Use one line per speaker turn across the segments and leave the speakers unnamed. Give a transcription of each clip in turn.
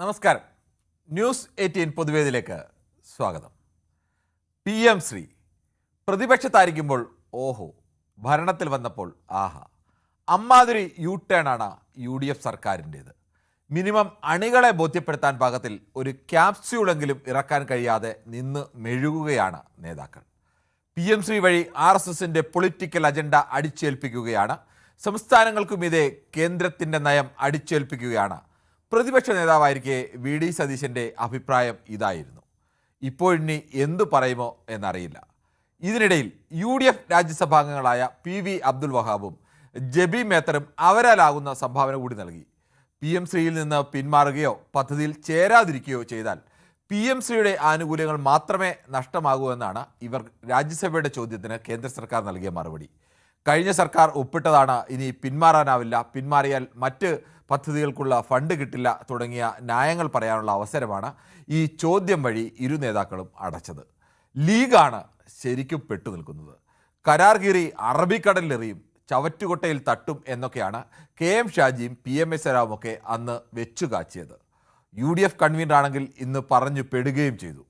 നമസ്കാരം. ന്യൂസ് 18 പൊതുവേദിയിലേക്ക് സ്വാഗതം. PM ശ്രീ പ്രതിപക്ഷത്തായിരിക്കുമ്പോൾ ഓഹോ, ഭരണത്തിൽ വന്നപ്പോൾ ആഹാ, അമ്മാതിരി ടേൺ ആണ് UDF സർക്കാരിൻ്റേത്. മിനിമം അണികളെ ബോധ്യപ്പെടുത്താൻ പാകത്തിൽ ഒരു ക്യാപ്സ്യൂളെങ്കിലും ഇറക്കാൻ കഴിയാതെ നിന്ന് മെഴുകുകയാണ് നേതാക്കൾ. PM ശ്രീ വഴി RSSന്റെ പൊളിറ്റിക്കൽ അജണ്ട അടിച്ചേൽപ്പിക്കുകയാണ്. സംസ്ഥാനങ്ങൾക്കുമീതെ കേന്ദ്രത്തിൻ്റെ നയം അടിച്ചേൽപ്പിക്കുകയാണ്. പ്രതിപക്ഷ നേതാവായിരിക്കെ VD സതീശൻ്റെ അഭിപ്രായം ഇതായിരുന്നു. ഇപ്പോഴിനി എന്തു പറയുമോ എന്നറിയില്ല. ഇതിനിടയിൽ UDF രാജ്യസഭാംഗങ്ങളായ PV അബ്ദുൽ വഹാബും ജബി മേത്തറും അവരാലാകുന്ന സംഭാവന കൂടി നൽകി. PM ശ്രീയിൽ നിന്ന് പിന്മാറുകയോ പദ്ധതിയിൽ ചേരാതിരിക്കുകയോ ചെയ്താൽ PM ശ്രീയുടെ ആനുകൂല്യങ്ങൾ മാത്രമേ നഷ്ടമാകൂ എന്നാണ് ഇവർ രാജ്യസഭയുടെ ചോദ്യത്തിന് കേന്ദ്ര സർക്കാർ നൽകിയ മറുപടി. കഴിഞ്ഞ സർക്കാർ ഒപ്പിട്ടതാണ്, ഇനി പിന്മാറാനാവില്ല, പിന്മാറിയാൽ മറ്റ് പദ്ധതികൾക്കുള്ള ഫണ്ട് കിട്ടില്ല തുടങ്ങിയ ന്യായങ്ങൾ പറയാനുള്ള അവസരമാണ് ഈ ചോദ്യം വഴി ഇരു നേതാക്കളും അടച്ചത്. ലീഗാണ് ശരിക്കും പെട്ടു നിൽക്കുന്നത്. കരാർ കീറി അറബിക്കടലിലെറിയും, ചവറ്റുകൊട്ടയിൽ തട്ടും എന്നൊക്കെയാണ് KM ഷാജിയും PMS രാവുമൊക്കെ അന്ന് വെച്ചുകാച്ചിയത്. UDF കൺവീനറാണെങ്കിൽ ഇന്ന് പറഞ്ഞു പെടുകയും ചെയ്തു.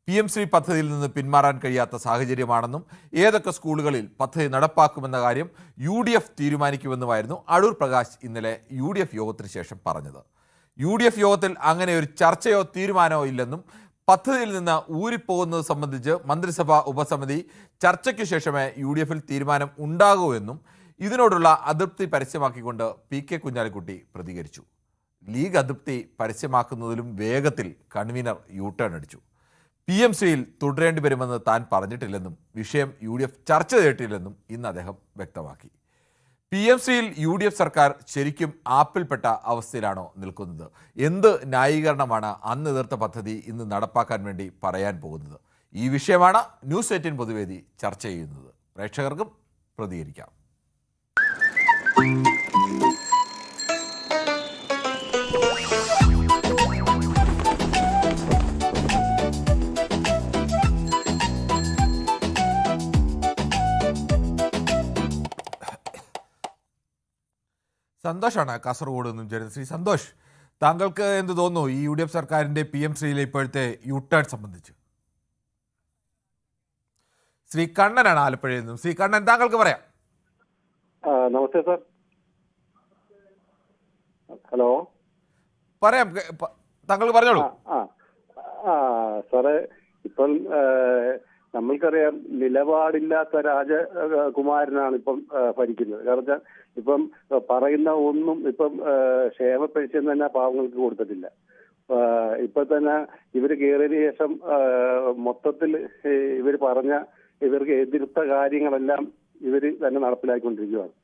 PM ശ്രീ പദ്ധതിയിൽ നിന്ന് പിന്മാറാൻ കഴിയാത്ത സാഹചര്യമാണെന്നും ഏതൊക്കെ സ്കൂളുകളിൽ പദ്ധതി നടപ്പാക്കുമെന്ന കാര്യം UDF തീരുമാനിക്കുമെന്നുമായിരുന്നു അടൂർ പ്രകാശ് ഇന്നലെ UDF യോഗത്തിന് ശേഷം പറഞ്ഞത്. UDF യോഗത്തിൽ അങ്ങനെ ഒരു ചർച്ചയോ തീരുമാനമോ ഇല്ലെന്നും പദ്ധതിയിൽ നിന്ന് ഊരിപ്പോകുന്നത് സംബന്ധിച്ച് മന്ത്രിസഭാ ഉപസമിതി ചർച്ചയ്ക്കു ശേഷമേ UDFൽ തീരുമാനം ഉണ്ടാകൂ എന്നും ഇതിനോടുള്ള അതൃപ്തി പരസ്യമാക്കിക്കൊണ്ട് PK കുഞ്ഞാലിക്കുട്ടി പ്രതികരിച്ചു. ലീഗ് അതൃപ്തി പരസ്യമാക്കുന്നതിലും വേഗത്തിൽ കൺവീനർ ടേൺ അടിച്ചു. PM ശ്രീയിൽ തുടരേണ്ടി വരുമെന്ന് താൻ പറഞ്ഞിട്ടില്ലെന്നും വിഷയം UDF ചർച്ച ചെയ്തിട്ടില്ലെന്നും ഇന്ന് അദ്ദേഹം വ്യക്തമാക്കി. PM ശ്രീയിൽ UDF സർക്കാർ ശരിക്കും ആപ്പിൽപ്പെട്ട അവസ്ഥയിലാണോ നിൽക്കുന്നത്? എന്ത് ന്യായീകരണമാണ് അന്ന് എതിർത്ത പദ്ധതി ഇന്ന് നടപ്പാക്കാൻ വേണ്ടി പറയാൻ പോകുന്നത്? ഈ വിഷയമാണ് ന്യൂസ് 18 പൊതുവേദി ചർച്ച ചെയ്യുന്നത്. പ്രേക്ഷകർക്കും പ്രതികരിക്കാം. സന്തോഷാണ് കാസർഗോഡ് നിന്നും ചേരുന്നത്. ശ്രീ സന്തോഷ്, താങ്കൾക്ക് എന്ത് തോന്നുന്നു ഈ UDF സർക്കാരിൻ്റെ PM ശ്രീയിലെ ഇപ്പോഴത്തെ ടേൺ സംബന്ധിച്ച്? ശ്രീ കണ്ണനാണ് ആലപ്പുഴയിൽ നിന്നും. ശ്രീ കണ്ണൻ, താങ്കൾക്ക് പറയാം.
നമസ്തേ സാർ. ഹലോ,
പറയാം, താങ്കൾ പറഞ്ഞോളൂ.
സാറേ, ഇപ്പം നമ്മൾക്കറിയാം, നിലപാടില്ലാത്ത രാജകുമാരനാണ് ഇപ്പം ഭരിക്കുന്നത്. കാരണം ഇപ്പം പറയുന്ന ഒന്നും ഇപ്പം ക്ഷേമ പെൻഷൻ തന്നെ പാവങ്ങൾക്ക് കൊടുത്തിട്ടില്ല. ഇപ്പൊ തന്നെ ഇവര് കയറിയതിനു ശേഷം മൊത്തത്തിൽ ഇവർക്ക് എതിർത്ത കാര്യങ്ങളെല്ലാം ഇവര് തന്നെ നടപ്പിലാക്കിക്കൊണ്ടിരിക്കുകയാണ്.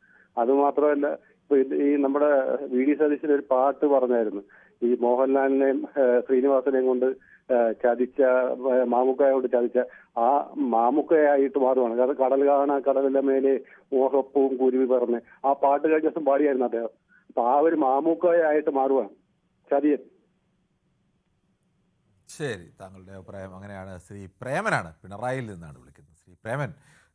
അതുമാത്രമല്ല, ഇപ്പൊ ഈ നമ്മുടെ VD സതീശൻ ഒരു പാട്ട് പറഞ്ഞായിരുന്നു, ഈ മോഹൻലാലിനെയും ശ്രീനിവാസനെയും കൊണ്ട് ചതിച്ച, മാമുക്കയെ കൊണ്ട് ചതിച്ച ആ മാമുക്കയായിട്ട് മാറുവാണ്. കാരണം കടൽ കാണാ കടലിലെ മേലെ മോഹപ്പവും കുരുവി പറഞ്ഞ് ആ പാട്ട് കഴിഞ്ഞ ദിവസം പാടിയായിരുന്നു അദ്ദേഹം. അപ്പൊ ആ ഒരു മാമുക്കയായിട്ട് മാറുവാണ്, ചതിയൻ.
ശരി, താങ്കളുടെ അഭിപ്രായം അങ്ങനെയാണ്. ശ്രീ പ്രേമനാണ്, പിണറായിയിൽ നിന്നാണ് വിളിക്കുന്നത്. ശ്രീ പ്രേമൻ,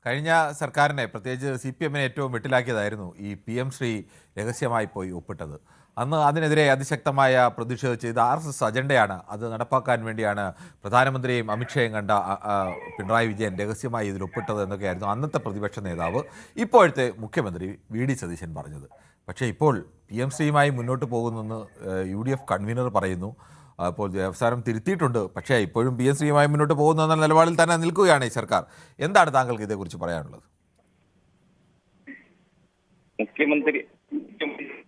കഴിഞ്ഞ സർക്കാരിനെ, പ്രത്യേകിച്ച് CPM ഏറ്റവും വെട്ടിലാക്കിയതായിരുന്നു ഈ PM ശ്രീ രഹസ്യമായി പോയി ഒപ്പിട്ടത്. അന്ന് അതിനെതിരെ അതിശക്തമായ പ്രതിഷേധം ചെയ്ത RSS അജണ്ടയാണ്. അത് നടപ്പാക്കാൻ വേണ്ടിയാണ് പ്രധാനമന്ത്രിയെയും അമിത്ഷായും കണ്ട പിണറായി വിജയൻ രഹസ്യമായി ഇതിൽ ഒപ്പിട്ടത് എന്നൊക്കെയായിരുന്നു അന്നത്തെ പ്രതിപക്ഷ നേതാവ്, ഇപ്പോഴത്തെ മുഖ്യമന്ത്രി VD സതീശൻ പറഞ്ഞത്. പക്ഷേ ഇപ്പോൾ PM ശ്രീയുമായി മുന്നോട്ട് പോകുന്നെന്ന് UDF കൺവീനർ പറയുന്നു. അപ്പോൾ അവസാനം തിരുത്തിയിട്ടുണ്ട്. പക്ഷേ ഇപ്പോഴും PM ശ്രീയുമായി മുന്നോട്ട് പോകുന്ന നിലപാടിൽ തന്നെ നിൽക്കുകയാണ് ഈ സർക്കാർ. എന്താണ് താങ്കൾക്ക് ഇതേക്കുറിച്ച് പറയാനുള്ളത്?
മുഖ്യമന്ത്രി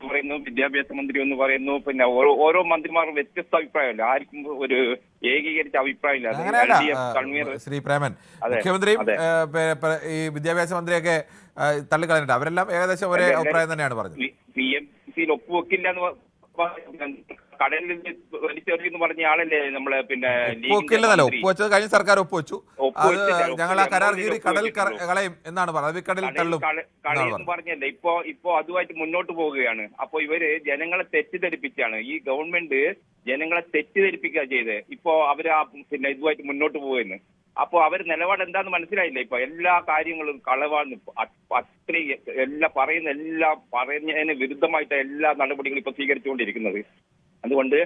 പറയുന്നു, വിദ്യാഭ്യാസ മന്ത്രി എന്ന് പറയുന്നു, പിന്നെ ഓരോ മന്ത്രിമാരും വ്യത്യസ്ത അഭിപ്രായമല്ല, ആർക്കും ഒരു ഏകീകരിച്ച അഭിപ്രായമില്ല.
ശ്രീ പ്രേമൻ, മുഖ്യമന്ത്രിയും ഈ വിദ്യാഭ്യാസ മന്ത്രിയൊക്കെ തള്ളിക്കളഞ്ഞിട്ട് അവരെല്ലാം ഏകദേശം ഒരേ അഭിപ്രായം തന്നെയാണ് പറഞ്ഞത്.
PMCയിൽ ഒപ്പുവെക്കില്ല എന്ന് കടലിൽ വലിച്ചെറിയെന്ന് പറഞ്ഞ ആളല്ലേ നമ്മള്. പിന്നെ
ഒപ്പുവെച്ചത് കഴിഞ്ഞ സർക്കാർ ഒപ്പുവെച്ചു. ഞങ്ങൾ ആ കരാർ കീറി കടൽ കളയും എന്നാണ്
പറഞ്ഞല്ലേ. ഇപ്പോ അതുമായിട്ട് മുന്നോട്ട് പോവുകയാണ്. അപ്പൊ ഇവര് ജനങ്ങളെ തെറ്റിദ്ധരിപ്പിച്ചാണ്, ഈ ഗവൺമെന്റ് ജനങ്ങളെ തെറ്റിദ്ധരിപ്പിക്കുക ചെയ്ത് ഇപ്പോ അവര് പിന്നെ ഇതുമായിട്ട് മുന്നോട്ട് പോവുകയെന്ന്. അപ്പൊ അവർ നിലപാട് എന്താന്ന് മനസ്സിലായില്ല. ഇപ്പൊ എല്ലാ കാര്യങ്ങളും കളവാണ്. അത്രയും എല്ലാം പറയുന്നതിന് വിരുദ്ധമായിട്ട് എല്ലാ നടപടികളും ഇപ്പൊ സ്വീകരിച്ചുകൊണ്ടിരിക്കുന്നത്. അതുകൊണ്ട്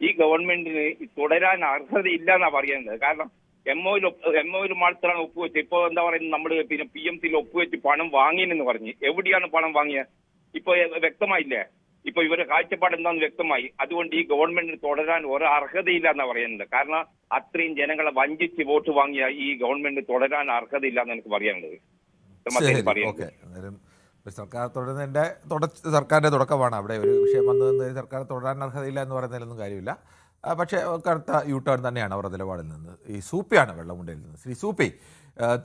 ഈ ഗവൺമെന്റിന് തുടരാൻ അർഹതയില്ല എന്നാ പറയുന്നത്. കാരണം എംഒയിൽ മാത്രമാണ് ഒപ്പുവെച്ച്. ഇപ്പൊ എന്താ പറയുന്നത്, നമ്മള് പിന്നെ PMC ഒപ്പുവെച്ച് പണം വാങ്ങിയെന്ന് പറഞ്ഞ് എവിടെയാണ് പണം വാങ്ങിയത് ഇപ്പൊ വ്യക്തമായില്ലേ? ഇപ്പൊ ഇവരുടെ കാഴ്ചപ്പാട് എന്താണെന്ന് വ്യക്തമായി. അതുകൊണ്ട് ഈ ഗവൺമെന്റിന് തുടരാൻ ഒരു അർഹതയില്ല എന്നാ പറയുന്നത്. കാരണം അത്രയും ജനങ്ങളെ വഞ്ചിച്ച് വോട്ട് വാങ്ങിയ ഈ ഗവൺമെന്റ് തുടരാൻ അർഹതയില്ല എന്ന് എനിക്ക് പറയാനുള്ളത്.
ഓക്കെ, സർക്കാർ തുടരുന്നതിൻ്റെ സർക്കാരിൻ്റെ തുടക്കമാണ്. അവിടെ ഒരു വിഷയം വന്നതെന്ന് സർക്കാർ തുടരാൻ അർഹതയില്ല എന്ന് പറയുന്നതിലൊന്നും കാര്യമില്ല. പക്ഷേ കടുത്ത യു ടേൺ തന്നെയാണ് അവരുടെ നിലപാടിൽ നിന്ന്. ഈ സൂപ്പിയാണ് വെള്ളമുണ്ടയിൽ നിന്ന്. ശ്രീ സൂപ്പി,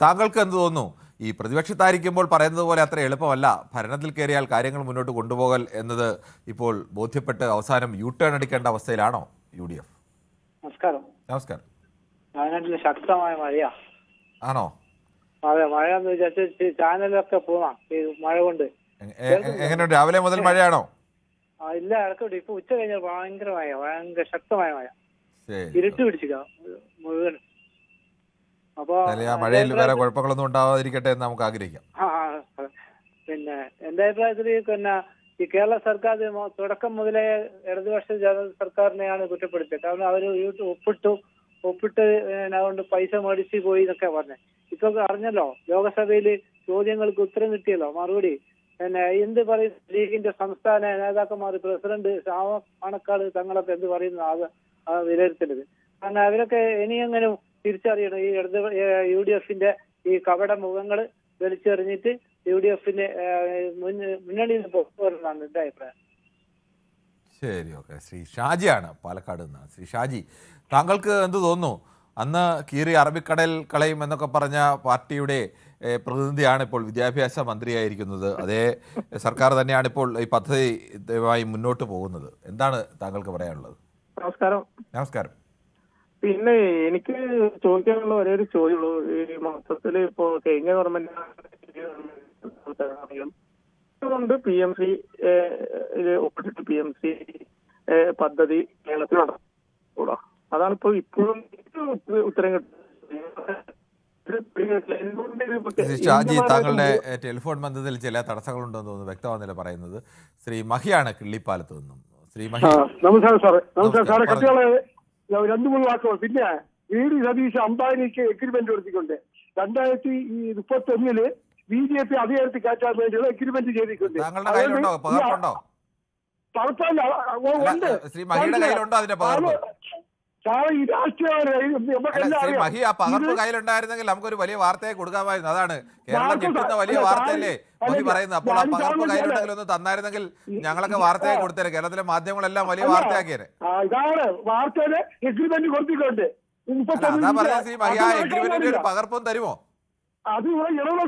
താങ്കൾക്ക് എന്ത് തോന്നുന്നു? ഈ പ്രതിപക്ഷത്തായിരിക്കുമ്പോൾ പറയുന്നത് പോലെ അത്ര എളുപ്പമല്ല ഭരണത്തിൽ കയറിയാൽ കാര്യങ്ങൾ മുന്നോട്ട് കൊണ്ടുപോകൽ എന്നത് ഇപ്പോൾ ബോധ്യപ്പെട്ട് അവസാനം യു ടേൺ അടിക്കേണ്ട അവസ്ഥയിലാണോ UDF?
നമസ്കാരം.
നമസ്കാരം.
വയനാട്ടിൽ ശക്തമായ മഴയാ.
ആണോ?
അതെ, മഴ എന്ന് വിചാരിച്ച് ചാനലൊക്കെ പോവാം ഈ മഴ കൊണ്ട്.
എങ്ങനെയുണ്ട്? രാവിലെ മുതൽ മഴയാണോ?
ഇല്ല, ഇടയ്ക്കോട്ട്. ഇപ്പൊ ഉച്ച കഴിഞ്ഞാൽ ഭയങ്കര ശക്തമായ മഴ, ഇരുട്ട് പിടിച്ചില്ല മുഴുവൻ. അപ്പൊ
മഴയിൽ വേറെ കുഴപ്പങ്ങളൊന്നും ഉണ്ടാവാതിരിക്കട്ടെ എന്ന് നമുക്ക് ആഗ്രഹിക്കാം.
പിന്നെ എന്റെ അഭിപ്രായത്തിൽ പിന്നെ ഈ കേരള സർക്കാർ തുടക്കം മുതലേ ഇടതുപക്ഷ സർക്കാരിനെയാണ് കുറ്റപ്പെടുത്തിയത്. കാരണം അവര് ഒപ്പിട്ട് അതുകൊണ്ട് പൈസ മേടിച്ച് പോയി എന്നൊക്കെ പറഞ്ഞത്. ഇപ്പൊ അറിഞ്ഞല്ലോ, ലോകസഭയില് ചോദ്യങ്ങൾക്ക് ഉത്തരം കിട്ടിയല്ലോ, മറുപടി. പിന്നെ എന്ത് പറയും ലീഗിന്റെ സംസ്ഥാന നേതാക്കന്മാർ, പ്രസിഡന്റ് പാണക്കാട് തങ്ങളൊക്കെ എന്ത് പറയുന്നു അത് വിലയിരുത്തരുത്. കാരണം അവരൊക്കെ ഇനിയെങ്ങനെ തിരിച്ചറിയണം ഈ UDFന്റെ ഈ കപട മുഖങ്ങള് വലിച്ചെറിഞ്ഞിട്ട് UDFന്റെ മുന്നണിയിൽ പോകുന്നതാണ് എന്റെ അഭിപ്രായം.
ശരി, ഓക്കെ. ശ്രീ ഷാജിയാണ് പാലക്കാട് നിന്ന്. ശ്രീ ഷാജി, താങ്കൾക്ക് എന്ത് തോന്നുന്നു? അന്ന് കീറി അറബിക്കടൽ കളയും എന്നൊക്കെ പറഞ്ഞ പാർട്ടിയുടെ പ്രതിനിധിയാണ് ഇപ്പോൾ വിദ്യാഭ്യാസ മന്ത്രിയായിരിക്കുന്നത്. അതേ സർക്കാർ തന്നെയാണ് ഇപ്പോൾ ഈ പദ്ധതിയുമായി മുന്നോട്ട് പോകുന്നത്. എന്താണ് താങ്കൾക്ക് പറയാനുള്ളത്? നമസ്കാരം.
പിന്നെ എനിക്ക് ചോദിക്കാനുള്ള ഒരേ ഒരു ചോദ്യമുള്ളൂ. ഈ മൊത്തത്തില് ഇപ്പോ കഴിഞ്ഞ ഗവൺമെന്റ് കൊണ്ട് PMC ഒപ്പിട്ടിട്ട് PMC പദ്ധതി കേരളത്തിൽ നടക്കൂടാ. അതാണ് ഇപ്പൊ ഇപ്പോഴും ഉത്തരം
ഷാജി, താങ്കളുടെ ടെലിഫോൺ ബന്ധത്തിൽ ചില തടസ്സങ്ങളുണ്ടെന്ന് തോന്നുന്നു, വ്യക്തമാകുന്നില്ല പറയുന്നത്. ശ്രീ മഹിയാണ് കിള്ളിപ്പാലത്ത് നിന്നും. ശ്രീ മഹി.
നമസ്കാരം സാറേ. നമസ്കാരം സാറേ. കട്ടികളെ 2-3 വാക്കുകൾ. പിന്നെ VD സതീഷ് അംബാനിക്ക് എഗ്രിമെന്റ് കൊടുത്തിട്ടുണ്ട്. 2031 BJP അധികാരത്തിൽ കയറ്റാൻ വേണ്ടിയുള്ള എഗ്രിമെന്റ് ചെയ്തിട്ടുണ്ട്.
താങ്കളുടെ കയ്യിലുണ്ടോ പകർപ്പുണ്ടോ? ശ്രീ മഹിയുടെ കയ്യിലുണ്ടോ അതിന്റെ പകർപ്പ്? ശ്രീ മഹി, ആ പകർപ്പ് കയ്യിലുണ്ടായിരുന്നെങ്കിൽ നമുക്കൊരു വലിയ വാർത്തയെ കൊടുക്കാമായിരുന്നു. അതാണ് കേരളം ഞെട്ടുന്ന വലിയ വാർത്തയല്ലേ മഹി പറയുന്നത്. അപ്പോൾ ആ പകർപ്പ് കയ്യിലുണ്ടെങ്കിൽ ഒന്ന് തന്നായിരുന്നെങ്കിൽ ഞങ്ങളൊക്കെ വാർത്തയെ കൊടുത്തേരെ. കേരളത്തിലെ മാധ്യമങ്ങളെല്ലാം വലിയ വാർത്തയാക്കിയേരെ.
ഇതാണ് വാർത്തയില് എഗ്രിമെന്റ് കൊടുത്തിട്ടുണ്ട്.
അതാ പറഞ്ഞ ശ്രീ മഹി, ആ എഗ്രിമെന്റിന്റെ ഒരു പകർപ്പും തരുമോ?
അത് ഇടവള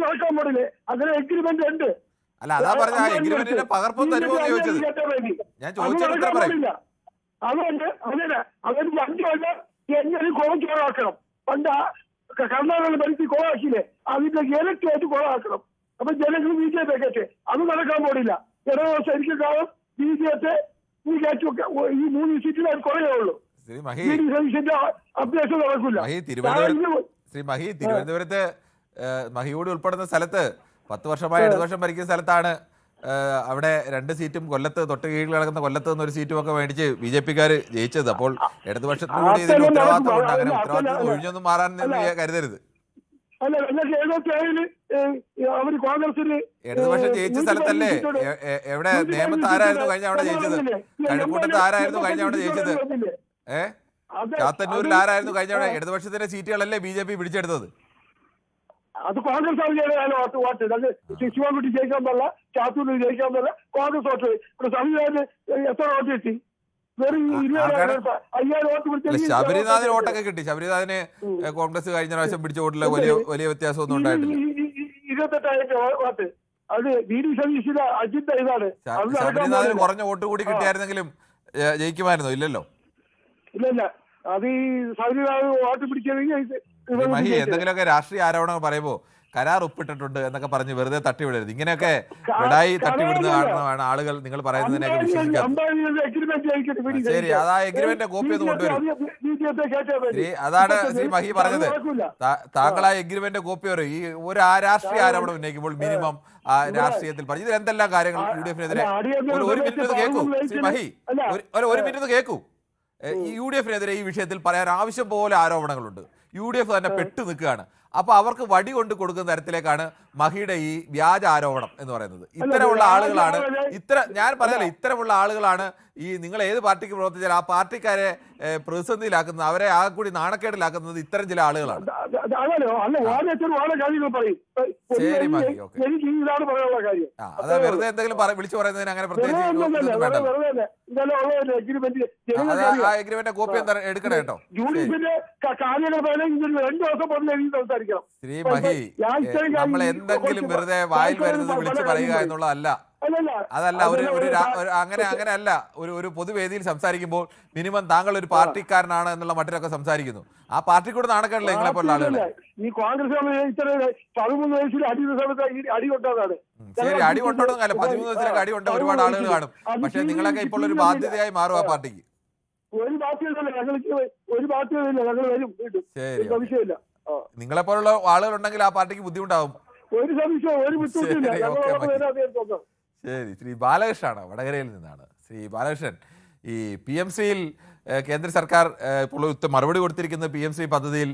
നടക്കാൻ പാടില്ലേ? അങ്ങനെ എഗ്രിമെന്റ് ഉണ്ട്.
അല്ല, അതാ പറഞ്ഞ ആ എഗ്രിമെന്റിന്റെ പകർപ്പും തരുമോ എന്ന് ചോദിച്ചത്. ഞാൻ ചോദിച്ചത് പറയും.
അതുകൊണ്ട് അങ്ങനെ 5 കൊല്ലം എങ്ങനെ കോളാക്കണം. പണ്ട് കർണാടക ഭരിച്ച് കോളാക്കിയില്ലേ, അതിന്റെ ഇരട്ടിയായിട്ട് കോളാക്കണം. അപ്പൊ ജനങ്ങൾ BJP ഒക്കെ അത് നടക്കാൻ പാടില്ല. ഇടവ ശരിക്കും കാലം BJP ഈ 3 സീറ്റിൽ കുറയുള്ളൂ. അഭ്യാസം നടക്കില്ല.
ശ്രീ മഹി, തിരുവനന്തപുരത്ത് മഹിയോട് ഉൾപ്പെടുന്ന സ്ഥലത്ത് 10 വർഷമായി ഇടതുപക്ഷം ഭരിക്കുന്ന സ്ഥലത്താണ് അവിടെ 2 സീറ്റും കൊല്ലത്ത് തൊട്ട് കീഴിൽ കിടക്കുന്ന കൊല്ലത്ത് നിന്ന് 1 സീറ്റും ഒക്കെ മേടിച്ച് BJP-ക്കാർ ജയിച്ചത്. അപ്പോൾ ഇടതുപക്ഷത്തിന് കൂടി ഇതിന് ഉത്തരവാദിത്തമുണ്ട്. അങ്ങനെ ഉത്തരവാദിത്തം ഒഴിഞ്ഞൊന്നും മാറാൻ കരുതരുത്. ഇടതുപക്ഷം ജയിച്ച സ്ഥലത്തല്ലേ? എവിടെ നേമത്ത് ആരായിരുന്നു കഴിഞ്ഞ അവിടെ ജയിച്ചത്? കഴക്കൂട്ടത്ത് ആരായിരുന്നു കഴിഞ്ഞ അവിടെ ജയിച്ചത്? ചാത്തന്നൂരിൽ ആരായിരുന്നു കഴിഞ്ഞ അവിടെ? ഇടതുപക്ഷത്തിന്റെ സീറ്റുകളല്ലേ BJP പിടിച്ചെടുത്തത്?
അത് കോൺഗ്രസ് വോട്ട് ശിശുവാൻകുട്ടി ജയിക്കാൻ പാടില്ല, ചാത്തൂരിൽ ജയിക്കാൻ പാടില്ല. കോൺഗ്രസ് വോട്ട് സംവിധാനം എത്ര വോട്ട് കിട്ടി?
ശബരിനാഥിന് വോട്ടൊക്കെ കിട്ടി. ശബരിനാഥിന് കോൺഗ്രസ് കഴിഞ്ഞ പ്രാവശ്യം പിടിച്ച വോട്ടില് വലിയ വ്യത്യാസമൊന്നും ഉണ്ടായിട്ടില്ല.
28,000 വോട്ട്. അത് VD സതീഷിന്റെ അജിന്റെ ഇതാണ്.
ശബരിനാഥിന് കുറഞ്ഞ വോട്ട് കൂടി കിട്ടിയായിരുന്നെങ്കിലും ജയിക്കുമായിരുന്നോ? ഇല്ലല്ലോ.
ഇല്ല, അത് ഈ ശബരിനാഥ് വോട്ട് പിടിച്ചതെങ്കിൽ
മഹി, എന്തെങ്കിലുമൊക്കെ രാഷ്ട്രീയ ആരോപണങ്ങൾ പറയുമ്പോൾ കരാർ ഒപ്പിട്ടിട്ടുണ്ട് എന്നൊക്കെ പറഞ്ഞ് വെറുതെ തട്ടിവിടരുത്. ഇങ്ങനെയൊക്കെ വിടായി തട്ടിവിടുന്ന കാരണമാണ് ആളുകൾ നിങ്ങൾ പറയുന്നതിനൊക്കെ വിശ്വസിക്കാത്തത്. ശരി, അതാ എഗ്രിമെന്റ് കോപ്പി ഒന്ന് കൊണ്ടുവരും. അതാണ് ശ്രീ മഹി പറഞ്ഞത്. താങ്കൾ ആ എഗ്രിമെന്റ് കോപ്പി വരും. ഈ ഒരു രാഷ്ട്രീയ ആരോപണം ഉന്നയിക്കുമ്പോൾ മിനിമം രാഷ്ട്രീയത്തിൽ പറഞ്ഞു ഇതിൽ എന്തെല്ലാം കാര്യങ്ങൾ UDF-നെതിരെ. ഒരു മിനിറ്റ് കേൾക്കൂ ശ്രീ മഹി, ഒരു മിനിറ്റ് കേൾക്കൂ. UDF-നെതിരെ ഈ വിഷയത്തിൽ പറയാൻ ആവശ്യം പോലെ ആരോപണങ്ങളുണ്ട്. UDF തന്നെ പെട്ടു നിൽക്കുകയാണ്. അപ്പൊ അവർക്ക് വടി കൊണ്ട് കൊടുക്കുന്ന തരത്തിലേക്കാണ് മഹിയുടെ ഈ വ്യാജ ആരോപണം എന്ന് പറയുന്നത്. ഇത്തരമുള്ള ആളുകളാണ് ഞാൻ പറഞ്ഞല്ലോ, ഇത്തരമുള്ള ആളുകളാണ് ഈ നിങ്ങൾ ഏത് പാർട്ടിക്ക് പ്രവർത്തിച്ചാൽ ആ പാർട്ടിക്കാരെ പ്രതിസന്ധിയിലാക്കുന്നത്, അവരെ ആ കൂടി നാണക്കേടിലാക്കുന്നത് ഇത്തരം ചില ആളുകളാണ്. ശരി മഹി, ഓക്കെ. അതാ വെറുതെ എന്തെങ്കിലും വിളിച്ചു പറയുന്നതിന് അങ്ങനെ പ്രത്യേകിച്ച് ആ എഗ്രിമെന്റ് കോപ്പി എന്താ എടുക്കണം കേട്ടോ. ശ്രീ മഹി, നമ്മൾ എന്തെങ്കിലും വെറുതെ വായിൽ വരുന്നത് വിളിച്ചു പറയുക എന്നുള്ളതല്ല. അതല്ല അങ്ങനെയല്ല. ഒരു പൊതുവേദിയിൽ സംസാരിക്കുമ്പോൾ മിനിമം താങ്കൾ ഒരു പാർട്ടിക്കാരനാണ് എന്നുള്ള മട്ടിലൊക്കെ സംസാരിക്കുന്നു. ആ പാർട്ടി കൂടെ നാണക്കേടില്ല നിങ്ങളെ പോലുള്ള ആളുകൾ.
ഈ കോൺഗ്രസ് 13 വയസ്സിൽ അടി കൊണ്ടതാണ്.
ശരി, അടി കൊണ്ടോന്നല്ല, 13 വയസ്സിലൊക്കെ അടി കൊണ്ട ഒരുപാട് ആളുകൾ കാണും. പക്ഷെ നിങ്ങളൊക്കെ ഇപ്പോൾ ഒരു ബാധ്യതയായി മാറും ആ പാർട്ടിക്ക്.
ഒരു ബാധ്യതയില്ല, ഞങ്ങൾ വരും.
ശരി,
സംശയമില്ല.
നിങ്ങളെ പോലുള്ള ആളുകൾ ഉണ്ടെങ്കിൽ ആ പാർട്ടിക്ക് ബുദ്ധിമുട്ടാവും.
ഒരു സംശയം, ഒരു ബുദ്ധിമുട്ടില്ല.
ശരി, ശ്രീ ബാലകൃഷ്ണനാണ്, വടകരയിൽ നിന്നാണ്. ശ്രീ ബാലകൃഷ്ണൻ, ഈ PMC-യിൽ കേന്ദ്ര സർക്കാർ ഇപ്പോൾ മറുപടി കൊടുത്തിരിക്കുന്നത് PMC പദ്ധതിയിൽ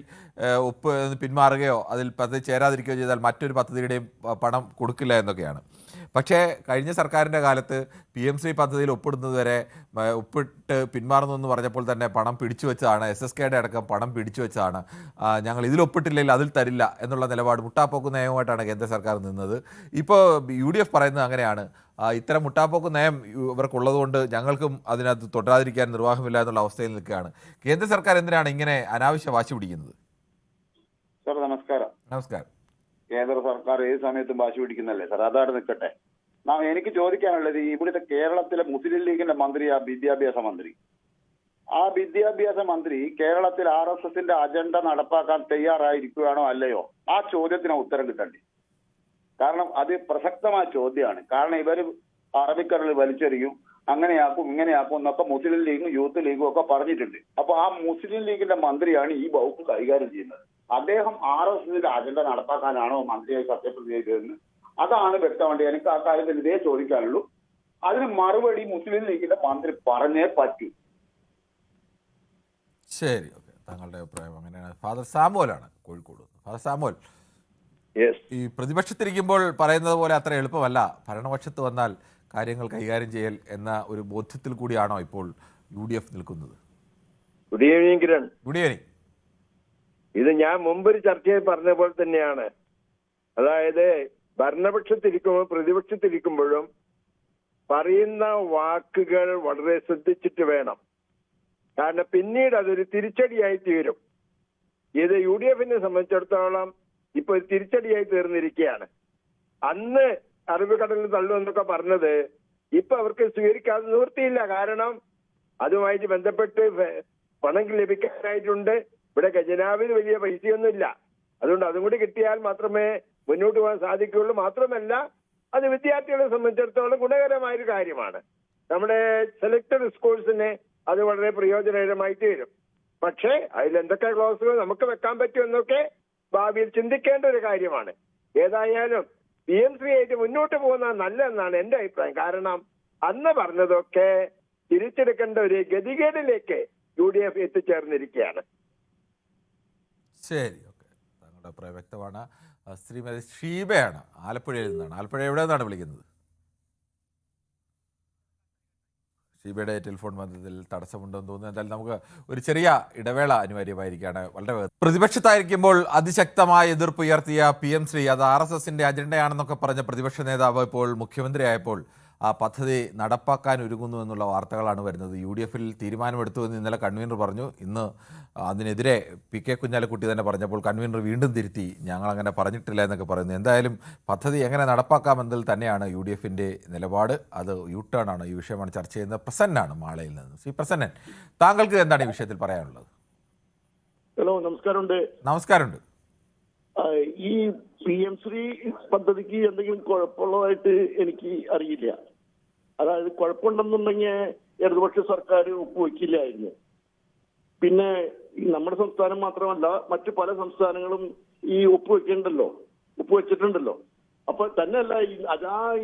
ഒപ്പ് പിന്മാറുകയോ അതിൽ പദ്ധതി ചേരാതിരിക്കുകയോ ചെയ്താൽ മറ്റൊരു പദ്ധതിയുടെയും പണം കൊടുക്കില്ല എന്നൊക്കെയാണ്. പക്ഷേ കഴിഞ്ഞ സർക്കാരിൻ്റെ കാലത്ത് PMC പദ്ധതിയിൽ ഒപ്പിടുന്നതുവരെ ഒപ്പിട്ട് പിന്മാറുന്നു എന്ന് പറഞ്ഞപ്പോൾ തന്നെ പണം പിടിച്ചു വെച്ചതാണ്. SSKയുടെ അടക്കം പണം പിടിച്ചു വെച്ചതാണ്. ഞങ്ങൾ ഇതിൽ ഒപ്പിട്ടില്ലെങ്കിൽ അതിൽ തരില്ല എന്നുള്ള നിലപാട് മുട്ടാപ്പോക്ക് നയവുമായിട്ടാണ് കേന്ദ്ര സർക്കാർ നിന്നത്. ഇപ്പോൾ UDF പറയുന്നത് അങ്ങനെയാണ്. ഇത്തരം മുട്ടാപ്പോക്ക് നയം ഇവർക്കുള്ളത് കൊണ്ട് ഞങ്ങൾക്കും അതിനകത്ത് തൊട്ടാതിരിക്കാൻ നിർവാഹമില്ല എന്നുള്ള അവസ്ഥയിൽ നിൽക്കുകയാണ്. കേന്ദ്ര സർക്കാർ എന്തിനാണ് ഇങ്ങനെ അനാവശ്യ വാശി പിടിക്കുന്നത്?
സാർ നമസ്കാരം.
നമസ്കാരം.
കേന്ദ്ര സർക്കാർ ഏത് സമയത്തും വാശി പിടിക്കുന്നല്ലേ സാർ, അതാണ് നിൽക്കട്ടെ. എനിക്ക് ചോദിക്കാനുള്ളത്, ഇവിടുത്തെ കേരളത്തിലെ മുസ്ലിം ലീഗിന്റെ മന്ത്രി, ആ വിദ്യാഭ്യാസ മന്ത്രി കേരളത്തിൽ RSSന്റെ അജണ്ട നടപ്പാക്കാൻ തയ്യാറായിരിക്കുകയാണോ അല്ലയോ? ആ ചോദ്യത്തിന് ഉത്തരം കിട്ടണ്ടേ? കാരണം അത് പ്രസക്തമായ ചോദ്യമാണ്. കാരണം ഇവര് അറബിക്കടലിൽ വലിച്ചെറിയും, അങ്ങനെയാക്കും ഇങ്ങനെയാക്കും എന്നൊക്കെ മുസ്ലിം ലീഗും യൂത്ത് ലീഗും ഒക്കെ പറഞ്ഞിട്ടുണ്ട്. അപ്പൊ ആ മുസ്ലിം ലീഗിന്റെ മന്ത്രിയാണ് ഈ വകുപ്പ് കൈകാര്യം ചെയ്യുന്നത്. അദ്ദേഹം RSSന്റെ അജണ്ട നടപ്പാക്കാനാണോ മന്ത്രിയായി സത്യപ്രതിജ്ഞ ചെയ്തതെന്ന് അതാണ് വ്യക്തമായിട്ട് എനിക്ക് ആ കാര്യത്തിൽ ഇതേ ചോദിക്കാനുള്ളൂ. അതിന് മറുപടി മുസ്ലിം ലീഗിന്റെ മന്ത്രി പറഞ്ഞേ പറ്റൂ.
ശരി, ഓക്കെ. താങ്കളുടെ അഭിപ്രായം അങ്ങനെയാണ്. ഫാദർ സാമുവലാണ് കോഴിക്കോട്. ഫാദർ സാമുവൽ, ഈ പ്രതിപക്ഷത്തിരിക്കുമ്പോൾ പറയുന്നത് പോലെ അത്ര എളുപ്പമല്ല ഭരണപക്ഷത്ത് വന്നാൽ കാര്യങ്ങൾ കൈകാര്യം ചെയ്യൽ എന്ന ഒരു ബോധ്യത്തിൽ കൂടിയാണോ ഇപ്പോൾ UDF നിൽക്കുന്നത്?
Good evening Kiran.
Good evening.
ഇത് ഞാൻ മുമ്പൊരു ചർച്ചയിൽ പറഞ്ഞ പോലെ തന്നെയാണ്. അതായത് ഭരണപക്ഷത്തിരിക്കുമ്പോൾ പ്രതിപക്ഷത്തിരിക്കുമ്പോഴും പറയുന്ന വാക്കുകൾ വളരെ ശ്രദ്ധിച്ചിട്ട് വേണം. കാരണം പിന്നീട് അതൊരു തിരിച്ചടിയായി തീരും. ഇത് UDF-നെ സംബന്ധിച്ചിടത്തോളം ഇപ്പൊ ഒരു തിരിച്ചടിയായി തീർന്നിരിക്കുകയാണ്. അന്ന് അറബിക്കടലിൽ തള്ളു എന്നൊക്കെ പറഞ്ഞത് ഇപ്പൊ അവർക്ക് സ്വീകരിക്കാതെ നിവൃത്തിയില്ല. കാരണം അതുമായിട്ട് ബന്ധപ്പെട്ട് പണം ലഭിക്കാനായിട്ടുണ്ട്. ഇവിടെ ഖജനാവിൽ വലിയ പൈസയൊന്നുമില്ല. അതുകൊണ്ട് അതും കൂടി കിട്ടിയാൽ മാത്രമേ മുന്നോട്ട് പോകാൻ സാധിക്കുകയുള്ളൂ. മാത്രമല്ല അത് വിദ്യാർത്ഥികളെ സംബന്ധിച്ചിടത്തോളം ഗുണകരമായൊരു കാര്യമാണ്. നമ്മുടെ സെലക്ടഡ് സ്കൂൾസിന് അത് വളരെ പ്രയോജനകരമായി തീരും. പക്ഷേ അതിൽ എന്തൊക്കെ ക്ലോസുകൾ നമുക്ക് വെക്കാൻ പറ്റുമെന്നൊക്കെ ഭാവിയിൽ ചിന്തിക്കേണ്ട ഒരു കാര്യമാണ്. ഏതായാലും PMC ആയിട്ട് മുന്നോട്ട് പോകുന്നത് നല്ലതെന്നാണ് എന്റെ അഭിപ്രായം. കാരണം അന്ന് പറഞ്ഞതൊക്കെ തിരിച്ചെടുക്കേണ്ട ഒരു ഗതികേടിലേക്ക് UDF എത്തിച്ചേർന്നിരിക്കുകയാണ്.
ശരി, ഓക്കെ. താങ്കളുടെ അഭിപ്രായം വ്യക്തമാണ്. ശ്രീമതി ഷീബയാണ്, ആലപ്പുഴയിൽ നിന്നാണ്. ആലപ്പുഴ എവിടെ നിന്നാണ് വിളിക്കുന്നത്? ഷീബയുടെ ടെലിഫോൺ ബന്ധത്തിൽ തടസ്സമുണ്ടെന്ന് തോന്നുന്നു. എന്തായാലും നമുക്ക് ഒരു ചെറിയ ഇടവേള അനിവാര്യമായിരിക്കുകയാണ്. വളരെ പ്രതിപക്ഷത്തായിരിക്കുമ്പോൾ അതിശക്തമായ എതിർപ്പ് ഉയർത്തിയ PMC അത് RSSന്റെ അജണ്ടയാണെന്നൊക്കെ പറഞ്ഞ പ്രതിപക്ഷ നേതാവ് ഇപ്പോൾ മുഖ്യമന്ത്രിയായപ്പോൾ ആ പദ്ധതി നടപ്പാക്കാൻ ഒരുങ്ങുന്നു എന്നുള്ള വാർത്തകളാണ് വരുന്നത്. UDF-ൽ തീരുമാനമെടുത്തു എന്ന് ഇന്നലെ കൺവീനർ പറഞ്ഞു. ഇന്ന് അതിനെതിരെ PK കുഞ്ഞാലിക്കുട്ടി തന്നെ പറഞ്ഞപ്പോൾ കൺവീനർ വീണ്ടും തിരുത്തി, ഞങ്ങൾ അങ്ങനെ പറഞ്ഞിട്ടില്ല എന്നൊക്കെ പറയുന്നു. എന്തായാലും പദ്ധതി എങ്ങനെ നടപ്പാക്കാമെന്നതിൽ തന്നെയാണ് UDF-ന്റെ നിലപാട്. അത് യു-ടേൺ ആണ്. ഈ വിഷയമാണ് ചർച്ച ചെയ്യുന്നത്. പ്രസന്നനാണ് മാളയിൽ നിന്ന്. ശ്രീ പ്രസന്നൻ, താങ്കൾക്ക് എന്താണ് ഈ വിഷയത്തിൽ പറയാനുള്ളത്?
ഹലോ, നമസ്കാരമുണ്ട്.
നമസ്കാരമുണ്ട്.
ഈ PM ശ്രീ പദ്ധതിക്ക് എന്തെങ്കിലും കുഴപ്പമുള്ളതായിട്ട് എനിക്ക് അറിയില്ല. അതായത് കുഴപ്പമുണ്ടെന്നുണ്ടെങ്കിൽ ഇടതുപക്ഷ സർക്കാർ ഒപ്പുവെക്കില്ലായിരുന്നു. പിന്നെ നമ്മുടെ സംസ്ഥാനം മാത്രമല്ല മറ്റു പല സംസ്ഥാനങ്ങളും ഈ ഒപ്പുവെച്ചിട്ടുണ്ടല്ലോ. അപ്പൊ തന്നെയല്ല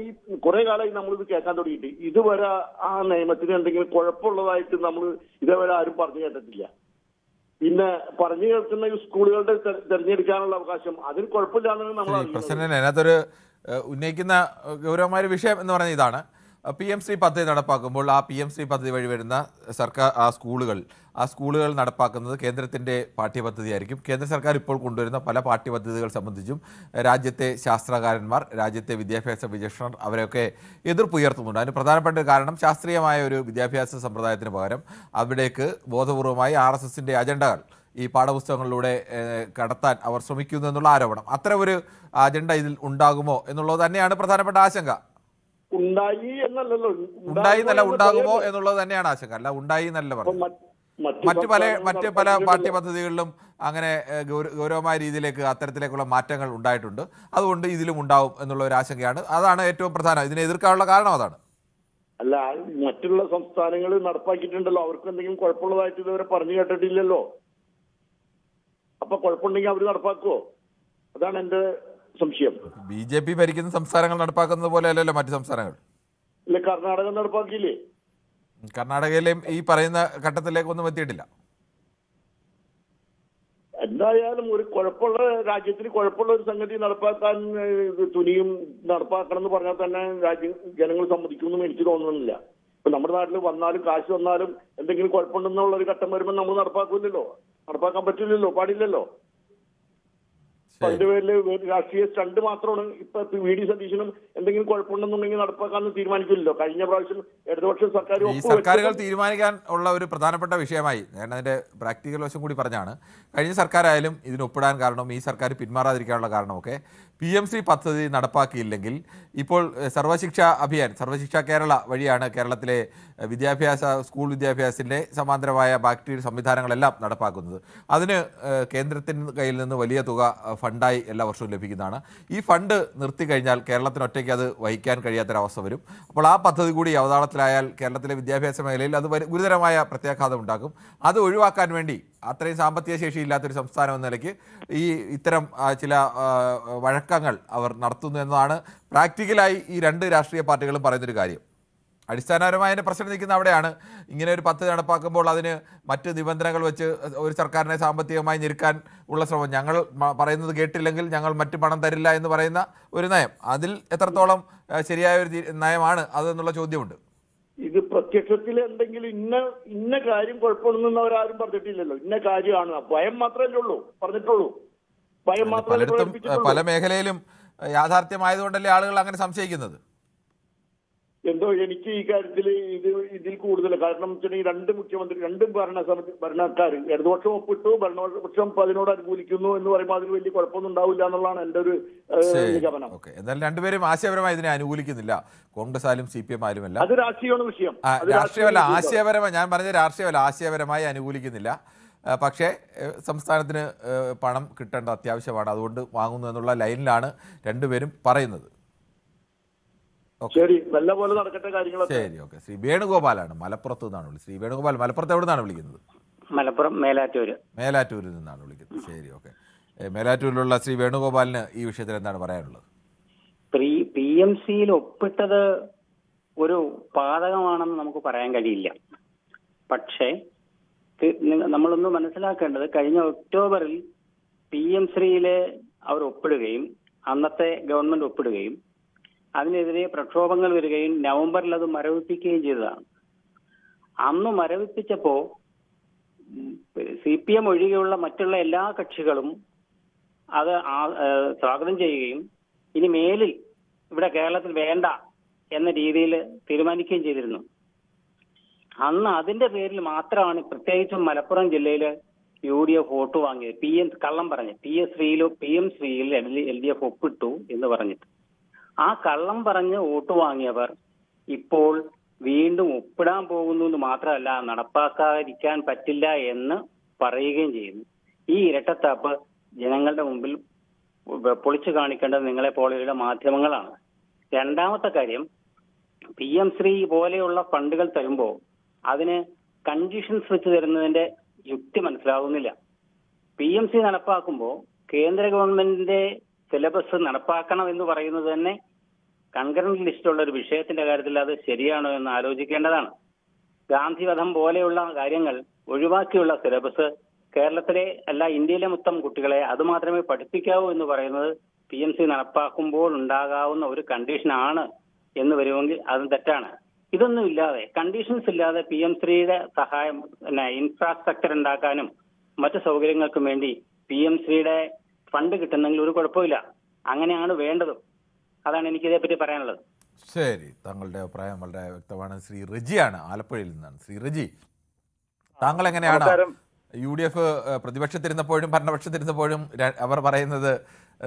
ഈ കുറെ കാലമായി നമ്മളിത് കേൾക്കാൻ തുടങ്ങിയിട്ട് ഇതുവരെ ആ നിയമത്തിന് എന്തെങ്കിലും കുഴപ്പമുള്ളതായിട്ട് നമ്മൾ ഇതേവരെ ആരും പറഞ്ഞു കേട്ടിട്ടില്ല. പിന്നെ പറഞ്ഞു കേൾക്കുന്ന ഈ സ്കൂളുകളുടെ തെരഞ്ഞെടുക്കാനുള്ള അവകാശം അതിന് കുഴപ്പമില്ലാന്നാണ് നമ്മൾ
പ്രസിഡന്റ് അതിനകത്തൊരു ഉന്നയിക്കുന്ന ഗൗരവമായ ഒരു വിഷയം എന്ന് പറഞ്ഞ ഇതാണ്. PM ശ്രീ പദ്ധതി നടപ്പാക്കുമ്പോൾ ആ PM ശ്രീ പദ്ധതി വഴി വരുന്ന സർക്കാർ ആ സ്കൂളുകൾ നടപ്പാക്കുന്നത് കേന്ദ്രത്തിൻ്റെ പാഠ്യപദ്ധതിയായിരിക്കും. കേന്ദ്ര സർക്കാർ ഇപ്പോൾ കൊണ്ടുവരുന്ന പല പാഠ്യപദ്ധതികൾ സംബന്ധിച്ചും രാജ്യത്തെ ശാസ്ത്രകാരന്മാർ, രാജ്യത്തെ വിദ്യാഭ്യാസ വിചക്ഷണർ അവരെയൊക്കെ എതിർപ്പുയർത്തുന്നുണ്ട്. അതിന് പ്രധാനപ്പെട്ട കാരണം ശാസ്ത്രീയമായ ഒരു വിദ്യാഭ്യാസ സമ്പ്രദായത്തിന് പകരം അവിടേക്ക് ബോധപൂർവമായി RSSൻ്റെ അജണ്ടകൾ ഈ പാഠപുസ്തകങ്ങളിലൂടെ കടത്താൻ അവർ ശ്രമിക്കുന്നു എന്നുള്ള ആരോപണം. അത്തരം ഒരു അജണ്ട ഇതിൽ ഉണ്ടാകുമോ എന്നുള്ളത് തന്നെയാണ് പ്രധാനപ്പെട്ട ആശങ്ക. ഉണ്ടാകുമോ എന്നുള്ളത് തന്നെയാണ് ആശങ്ക. അല്ല ഉണ്ടായി എന്നല്ല പറഞ്ഞു. മറ്റ് പല പാഠ്യപദ്ധതികളിലും അങ്ങനെ ഗൗരവമായ രീതിയിലേക്ക് അത്തരത്തിലേക്കുള്ള മാറ്റങ്ങൾ ഉണ്ടായിട്ടുണ്ട്. അതുകൊണ്ട് ഇതിലും ഉണ്ടാവും എന്നുള്ള ഒരു ആശങ്കയാണ്. അതാണ് ഏറ്റവും പ്രധാനം. ഇതിനെ എതിർക്കാനുള്ള കാരണം അതാണ്.
അല്ല, മറ്റുള്ള സംസ്ഥാനങ്ങൾ നടപ്പാക്കിയിട്ടുണ്ടല്ലോ, അവർക്ക് എന്തെങ്കിലും കുഴപ്പമുള്ളതായിട്ട് ഇതുവരെ പറഞ്ഞു കേട്ടിട്ടില്ലല്ലോ. അപ്പൊ കുഴപ്പമുണ്ടെങ്കിൽ അവർ നടപ്പാക്കുവോ? അതാണ് എന്റെ സംശയം.
BJP ഭരിക്കുന്ന സംസ്ഥാനങ്ങൾ നടപ്പാക്കുന്നത് പോലെ അല്ലല്ലോ മറ്റു സംസ്ഥാനങ്ങൾ.
ഇല്ല, കർണാടക നടപ്പാക്കിയില്ലേ?
കർണാടകയിലെയും ഈ പറയുന്ന ഘട്ടത്തിലേക്കൊന്നും എത്തിയിട്ടില്ല.
എന്തായാലും ഒരു കുഴപ്പമുള്ള രാജ്യത്തിന് കുഴപ്പമുള്ള ഒരു സംഗതി നടപ്പാക്കാൻ തുനിയും നടപ്പാക്കണം എന്ന് പറഞ്ഞാൽ തന്നെ ജനങ്ങൾ സമ്മതിക്കുമെന്നും എനിക്ക് തോന്നുന്നില്ല. ഇപ്പൊ നമ്മുടെ നാട്ടിൽ വന്നാലും കാശ് വന്നാലും എന്തെങ്കിലും കുഴപ്പമുണ്ടെന്നുള്ള ഒരു ഘട്ടം വരുമ്പോൾ നമ്മൾ നടപ്പാക്കില്ലല്ലോ, നടപ്പാക്കാൻ പറ്റില്ലല്ലോ, പാടില്ലല്ലോ. അതിന്റെ പേരിൽ രാഷ്ട്രീയ സ്റ്റണ്ട് മാത്രമാണ്. ഇപ്പൊ VD സതീശനും എന്തെങ്കിലും കുഴപ്പമുണ്ടെന്നുണ്ടെങ്കിൽ നടപ്പാക്കാന്ന് തീരുമാനിക്കില്ലല്ലോ. കഴിഞ്ഞ പ്രാവശ്യം ഇടതുപക്ഷ
സർക്കാരുകൾ തീരുമാനിക്കാൻ ഉള്ള ഒരു പ്രധാനപ്പെട്ട വിഷയമായി ഞാൻ അതിന്റെ പ്രാക്ടിക്കൽ വശം കൂടി പറഞ്ഞാണ്. കഴിഞ്ഞ സർക്കാരായാലും ഇതിന് ഒപ്പിടാൻ കാരണവും ഈ സർക്കാർ പിന്മാറാതിരിക്കാനുള്ള കാരണമൊക്കെ PM ശ്രീ പദ്ധതി നടപ്പാക്കിയില്ലെങ്കിൽ ഇപ്പോൾ സർവശിക്ഷ കേരള വഴിയാണ് കേരളത്തിലെ സ്കൂൾ വിദ്യാഭ്യാസത്തിൻ്റെ സമാന്തരമായ ബാക്ടീരിയ സംവിധാനങ്ങളെല്ലാം നടപ്പാക്കുന്നത്. അതിന് കേന്ദ്രത്തിൻ്റെ കയ്യിൽ നിന്ന് വലിയ തുക ഫണ്ടായി എല്ലാ വർഷവും ലഭിക്കുന്നതാണ്. ഈ ഫണ്ട് നിർത്തിക്കഴിഞ്ഞാൽ കേരളത്തിന് ഒറ്റയ്ക്ക് അത് വഹിക്കാൻ കഴിയാത്തൊരവസ്ഥ വരും. അപ്പോൾ ആ പദ്ധതി കൂടി അവതാളത്തിലായാൽ കേരളത്തിലെ വിദ്യാഭ്യാസ മേഖലയിൽ അത് ഗുരുതരമായ പ്രത്യാഘാതം ഉണ്ടാക്കും. അത് ഒഴിവാക്കാൻ വേണ്ടി അത്രയും സാമ്പത്തിക ശേഷിയില്ലാത്തൊരു സംസ്ഥാനം എന്ന നിലയ്ക്ക് ഇത്തരം ചില വഴക്കങ്ങൾ അവർ നടത്തുന്നു എന്നതാണ് പ്രാക്ടിക്കലായി ഈ രണ്ട് രാഷ്ട്രീയ പാർട്ടികളും പറയുന്നൊരു കാര്യം. അടിസ്ഥാനപരമായ അതിൻ്റെ പ്രശ്നം നിൽക്കുന്ന അവിടെയാണ്. ഇങ്ങനെ ഒരു പദ്ധതി നടപ്പാക്കുമ്പോൾ അതിന് മറ്റ് നിബന്ധനകൾ വെച്ച് ഒരു സർക്കാരിനെ സാമ്പത്തികമായി ഞെരുക്കാൻ ഉള്ള ശ്രമം, ഞങ്ങൾ പറയുന്നത് കേട്ടില്ലെങ്കിൽ ഞങ്ങൾ മറ്റ് പണം തരില്ല എന്ന് പറയുന്ന ഒരു നയം, അതിൽ എത്രത്തോളം ശരിയായ ഒരു നയമാണ് അതെന്നുള്ള ചോദ്യമുണ്ട്.
ഇത് പ്രത്യക്ഷത്തിൽ എന്തെങ്കിലും ഇന്ന കാര്യം കുഴപ്പമൊന്നും അവരാരും പറഞ്ഞിട്ടില്ലല്ലോ. ഇന്ന കാര്യമാണ്, ഭയം മാത്രമല്ലേ ഉള്ളൂ പറഞ്ഞിട്ടുള്ളൂ. ഭയം മാത്രമേ
പല മേഖലയിലും യാഥാർത്ഥ്യമായതുകൊണ്ടല്ലേ ആളുകൾ അങ്ങനെ സംശയിക്കുന്നത്.
എന്തോ എനിക്ക് ഈ കാര്യത്തിൽ ഇതിൽ കൂടുതൽ കാരണം ഈ രണ്ട് ഭരണക്കാർ ഇടതുപക്ഷം ഒപ്പിട്ടു, ഭരണപക്ഷം അതിനോട് അനുകൂലിക്കുന്നു എന്ന് പറയുമ്പോൾ അതിന് വലിയ കുഴപ്പമൊന്നും ഉണ്ടാവില്ല എന്നുള്ളതാണ് എൻ്റെ ഒരു നിഗമനം.
എന്നാൽ രണ്ടുപേരും ആശയപരമായി ഇതിനെ അനുകൂലിക്കുന്നില്ല. കോൺഗ്രസ് ആയാലും CPM ആയാലുമല്ല.
അത് രാഷ്ട്രീയമാണ് വിഷയം.
രാഷ്ട്രീയമല്ല, ആശയപരമായി. ഞാൻ പറഞ്ഞത് രാഷ്ട്രീയമല്ല, ആശയപരമായി അനുകൂലിക്കുന്നില്ല. പക്ഷേ സംസ്ഥാനത്തിന് പണം കിട്ടേണ്ട അത്യാവശ്യമാണ്, അതുകൊണ്ട് വാങ്ങുന്നു എന്നുള്ള ലൈനിലാണ് രണ്ടുപേരും പറയുന്നത്.
ശരി, നല്ലപോലെ നടക്കട്ടെ കാര്യങ്ങളൊക്കെ.
ശരി, ഓക്കെ. ശ്രീ വേണുഗോപാലാണ്, മലപ്പുറത്ത് നിന്നാണ് വിളിക്കുന്നത്. ശ്രീ വേണുഗോപാൽ, മലപ്പുറത്ത് എവിടെ നിന്നാണ് വിളിക്കുന്നത്?
മലപ്പുറം മേലാറ്റൂരിൽ
നിന്നാണ് വിളിക്കുന്നത്. ശരി, ഓക്കെ. മേലാറ്റൂരിലുള്ള ശ്രീ വേണുഗോപാലിന് ഈ വിഷയത്തിൽ എന്താണ് പറയാനുള്ളത്?
PMCയിൽ ഒപ്പിട്ടത് ഒരു പാതകമാണെന്ന് നമുക്ക് പറയാൻ കഴിയില്ല. പക്ഷേ നമ്മളൊന്ന് മനസ്സിലാക്കേണ്ടത്, കഴിഞ്ഞ ഒക്ടോബറിൽ PM ശ്രീയിലെ അവർ ഒപ്പിടുകയും അന്നത്തെ ഗവൺമെന്റ് ഒപ്പിടുകയും അതിനെതിരെ പ്രക്ഷോഭങ്ങൾ വരികയും നവംബറിൽ അത് മരവിപ്പിക്കുകയും ചെയ്തതാണ്. അന്ന് മരവിപ്പിച്ചപ്പോ CPM ഒഴികെയുള്ള മറ്റുള്ള എല്ലാ കക്ഷികളും അത് സ്വാഗതം ചെയ്യുകയും ഇനി മേലിൽ ഇവിടെ കേരളത്തിൽ വേണ്ട എന്ന രീതിയിൽ തീരുമാനിക്കുകയും ചെയ്തിരുന്നു. അന്ന് അതിന്റെ പേരിൽ മാത്രമാണ് പ്രത്യേകിച്ചും മലപ്പുറം ജില്ലയിൽ UDF വോട്ട് വാങ്ങിയത്. കള്ളം പറഞ്ഞ് PM ശ്രീയിൽ LDF ഒപ്പിട്ടു എന്ന് പറഞ്ഞിട്ട് ആ കള്ളം പറഞ്ഞ് വോട്ട് വാങ്ങിയവർ ഇപ്പോൾ വീണ്ടും ഒപ്പിടാൻ പോകുന്നു എന്ന് മാത്രമല്ല, നടപ്പാക്കാതിരിക്കാൻ പറ്റില്ല എന്ന് പറയുകയും ചെയ്യുന്നു. ഈ ഇരട്ടത്താപ്പ് ജനങ്ങളുടെ മുമ്പിൽ പൊളിച്ചു കാണിക്കേണ്ടത് നിങ്ങളെ പോലെയുള്ള മാധ്യമങ്ങളാണ്. രണ്ടാമത്തെ കാര്യം, PM ശ്രീ പോലെയുള്ള ഫണ്ടുകൾ തരുമ്പോൾ അതിന് കണ്ടീഷൻസ് വെച്ച് തരുന്നതിന്റെ യുക്തി മനസ്സിലാവുന്നില്ല. PM ശ്രീ നടപ്പാക്കുമ്പോൾ കേന്ദ്ര ഗവൺമെന്റിന്റെ സിലബസ് നടപ്പാക്കണം എന്ന് പറയുന്നത് തന്നെ കൺകറന്റ് ലിസ്റ്റുള്ള ഒരു വിഷയത്തിന്റെ കാര്യത്തിൽ അത് ശരിയാണോ എന്ന് ആലോചിക്കേണ്ടതാണ്. ഗാന്ധിവധം പോലെയുള്ള കാര്യങ്ങൾ ഒഴിവാക്കിയുള്ള സിലബസ് കേരളത്തിലെ അല്ല ഇന്ത്യയിലെ മൊത്തം കുട്ടികളെ അത് മാത്രമേ പഠിപ്പിക്കാവൂ എന്ന് പറയുന്നത് PM ശ്രീ നടപ്പാക്കുമ്പോൾ ഉണ്ടാകാവുന്ന ഒരു കണ്ടീഷനാണ് എന്ന് വരുമെങ്കിൽ അതും തെറ്റാണ്. ഇതൊന്നും ഇല്ലാതെ, കണ്ടീഷൻസ് ഇല്ലാതെ PM ശ്രീയുടെ സഹായം ഇൻഫ്രാസ്ട്രക്ചർ ഉണ്ടാക്കാനും മറ്റു സൗകര്യങ്ങൾക്കും വേണ്ടി PM ശ്രീയുടെ ഫണ്ട് കിട്ടുന്നെങ്കിൽ ഒരു കുഴപ്പമില്ല. അങ്ങനെയാണ് വേണ്ടതും. അതാണ് എനിക്ക് ഇതേപ്പറ്റി പറയാനുള്ളത്.
ശരി, താങ്കളുടെ അഭിപ്രായം വളരെ വ്യക്തമാണ്. ശ്രീ റെജിയാണ്, ആലപ്പുഴയിൽ നിന്നാണ്. ശ്രീ റെജി, താങ്കൾ എങ്ങനെയാണ് UDF പ്രതിപക്ഷത്തിരുന്നപ്പോഴും ഭരണപക്ഷത്തിരുന്നപ്പോഴും അവർ പറയുന്നത്